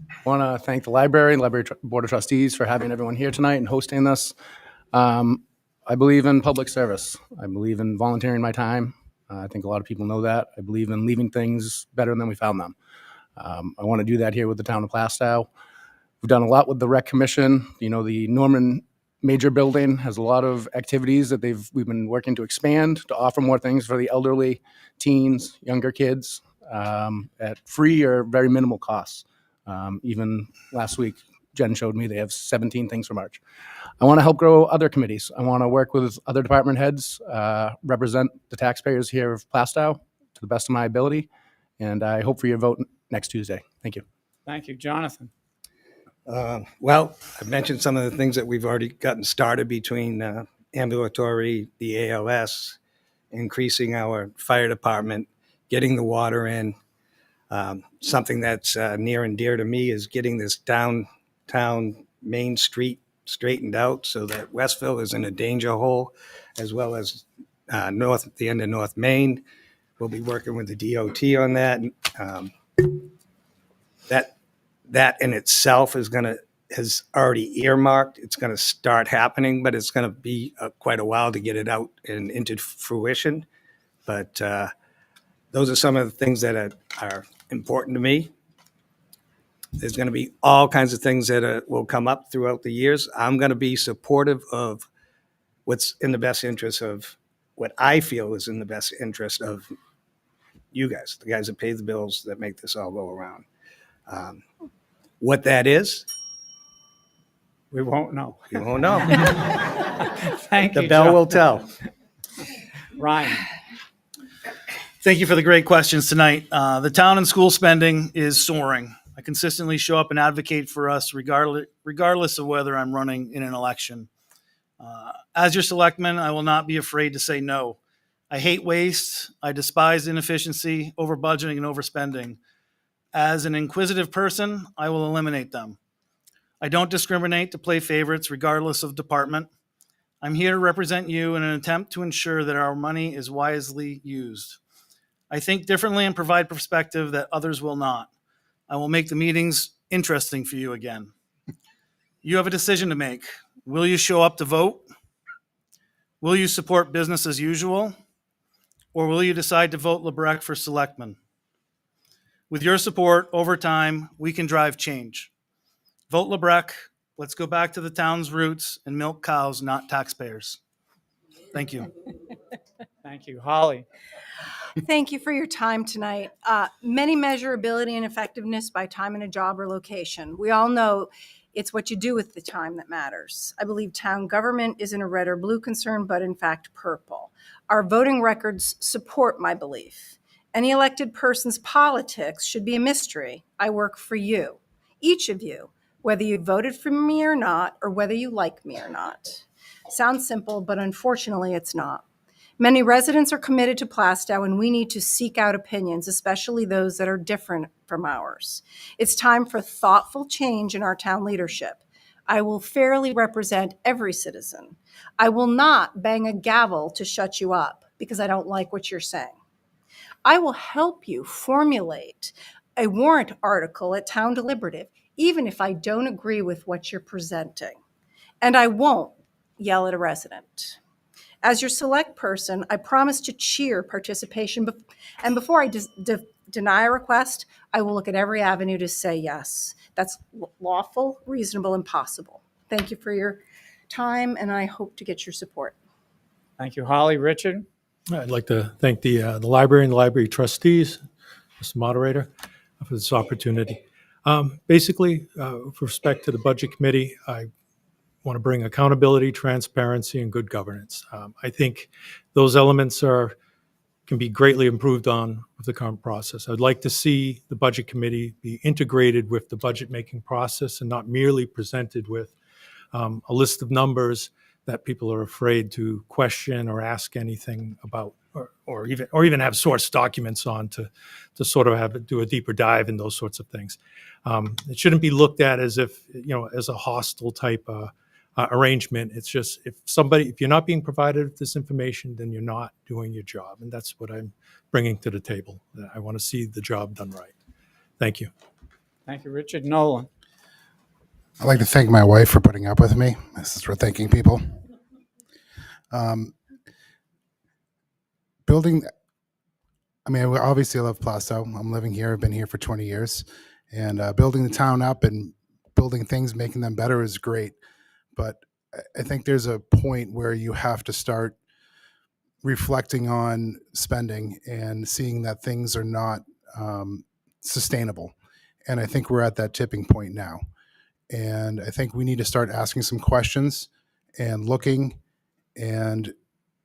I want to thank the library board of trustees for having everyone here tonight and hosting this. I believe in public service. I believe in volunteering my time. I think a lot of people know that. I believe in leaving things better than we found them. I want to do that here with the town of Plaistow. We've done a lot with the Rec Commission. The Norman Major Building has a lot of activities that we've been working to expand to offer more things for the elderly, teens, younger kids at free or very minimal costs. Even last week, Jen showed me they have 17 things for March. I want to help grow other committees. I want to work with other department heads, represent the taxpayers here of Plaistow to the best of my ability, and I hope for your vote next Tuesday. Thank you. Thank you. Jonathan? Well, I've mentioned some of the things that we've already gotten started between ambulatory, the ALS, increasing our fire department, getting the water in. Something that's near and dear to me is getting this downtown Main Street straightened out so that Westville is in a danger hole, as well as the end of North Main. We'll be working with the DOT on that. That in itself is going to is already earmarked. It's going to start happening, but it's going to be quite a while to get it out and into fruition. But those are some of the things that are important to me. There's going to be all kinds of things that will come up throughout the years. I'm going to be supportive of what's in the best interest of what I feel is in the best interest of you guys, the guys that pay the bills that make this all go around. What that is, We won't know. you won't know. Thank The you, bell John. will tell. Ryan. Thank you for the great questions tonight. The town and school spending is soaring. I consistently show up and advocate for us regardless of whether I'm running in an election. As your selectman, I will not be afraid to say no. I hate waste. I despise inefficiency, over budgeting, and overspending. As an inquisitive person, I will eliminate them. I don't discriminate to play favorites regardless of department. I'm here to represent you in an attempt to ensure that our money is wisely used. I think differently and provide perspective that others will not. I will make the meetings interesting for you again. You have a decision to make. Will you show up to vote? Will you support business as usual? Or will you decide to vote LeBrecq for selectman? With your support, over time, we can drive change. Vote LeBrecq. Let's go back to the town's roots and milk cows, not taxpayers. Thank you. Thank you. Holly. Thank you for your time tonight. Many measure ability and effectiveness by time in a job or location. We all know it's what you do with the time that matters. I believe town government isn't a red or blue concern, but in fact purple. Our voting records support my belief. Any elected person's politics should be a mystery. I work for you, each of you, whether you voted for me or not, or whether you like me or not. Sounds simple, but unfortunately it's not. Many residents are committed to Plaistow, and we need to seek out opinions, especially those that are different from ours. It's time for thoughtful change in our town leadership. I will fairly represent every citizen. I will not bang a gavel to shut you up because I don't like what you're saying. I will help you formulate a warrant article at town deliberative, even if I don't agree with what you're presenting. And I won't yell at a resident. As your select person, I promise to cheer participation. And before I deny a request, I will look at every avenue to say yes. That's lawful, reasonable, and possible. Thank you for your time, and I hope to get your support. Thank you, Holly. Richard. I'd like to thank the library and the library trustees, Mr. Moderator, for this opportunity. Basically, with respect to the Budget Committee, I want to bring accountability, transparency, and good governance. I think those elements can be greatly improved on with the current process. I'd like to see the Budget Committee be integrated with the budget-making process and not merely presented with a list of numbers that people are afraid to question or ask anything about, or even have source documents on to sort of do a deeper dive in those sorts of things. It shouldn't be looked at as if, as a hostile type arrangement. It's just if you're not being provided with this information, then you're not doing your job. And that's what I'm bringing to the table. I want to see the job done right. Thank you. Thank you, Richard. Nolan. I'd like to thank my wife for putting up with me. This is for thanking people. Obviously I love Plaistow. I'm living here. I've been here for 20 years. And building the town up and building things, making them better is great. But I think there's a point where you have to start reflecting on spending and seeing that things are not sustainable. And I think we're at that tipping point now. And I think we need to start asking some questions and looking and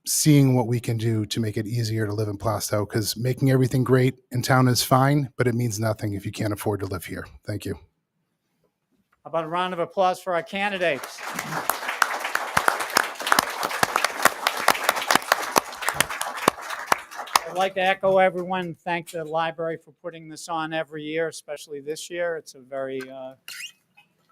seeing what we can do to make it easier to live in Plaistow, because making everything great in town is fine, but it means nothing if you can't afford to live here. Thank you. How about a round of applause for our candidates? I'd like to echo everyone, thank the library for putting this on every year, especially this year. It's a very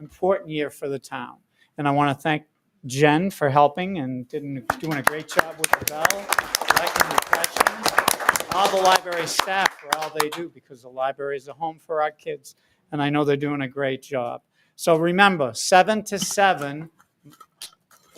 important year for the town. And I want to thank Jen for helping and doing a great job with the bell, collecting the questions, all the library staff for all they do, because the library is a home for our kids, and I know they're doing a great job. So remember, 7 to 7,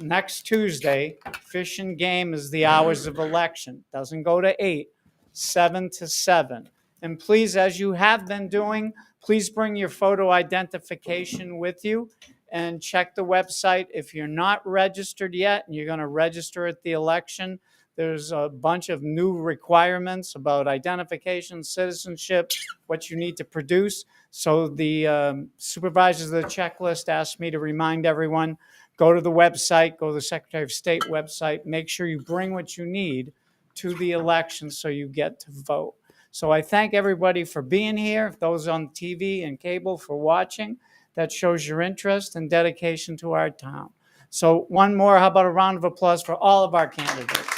next Tuesday, Fish and Game is the hours of election. Doesn't go to 8, 7 to 7. And please, as you have been doing, please bring your photo identification with you and check the website. If you're not registered yet and you're going to register at the election, there's a bunch of new requirements about identification, citizenship, what you need to produce. So the supervisors of the checklist asked me to remind everyone, go to the website, go to the Secretary of State website, make sure you bring what you need to the election so you get to vote. So I thank everybody for being here, those on TV and cable for watching. That shows your interest and dedication to our town. So one more, how about a round of applause for all of our candidates?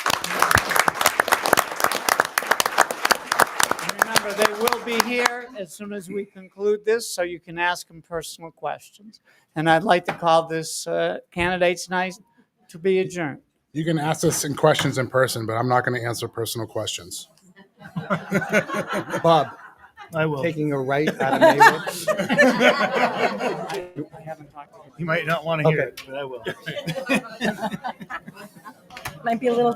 And remember, they will be here as soon as we conclude this, so you can ask them personal questions. And I'd like to call this candidates' night to be adjourned. You can ask us in questions in person, but I'm not going to answer personal questions. Bob, I will. taking a right out of Maywood. I haven't talked to you. You might not want to hear Okay. it, but I will. Might be a little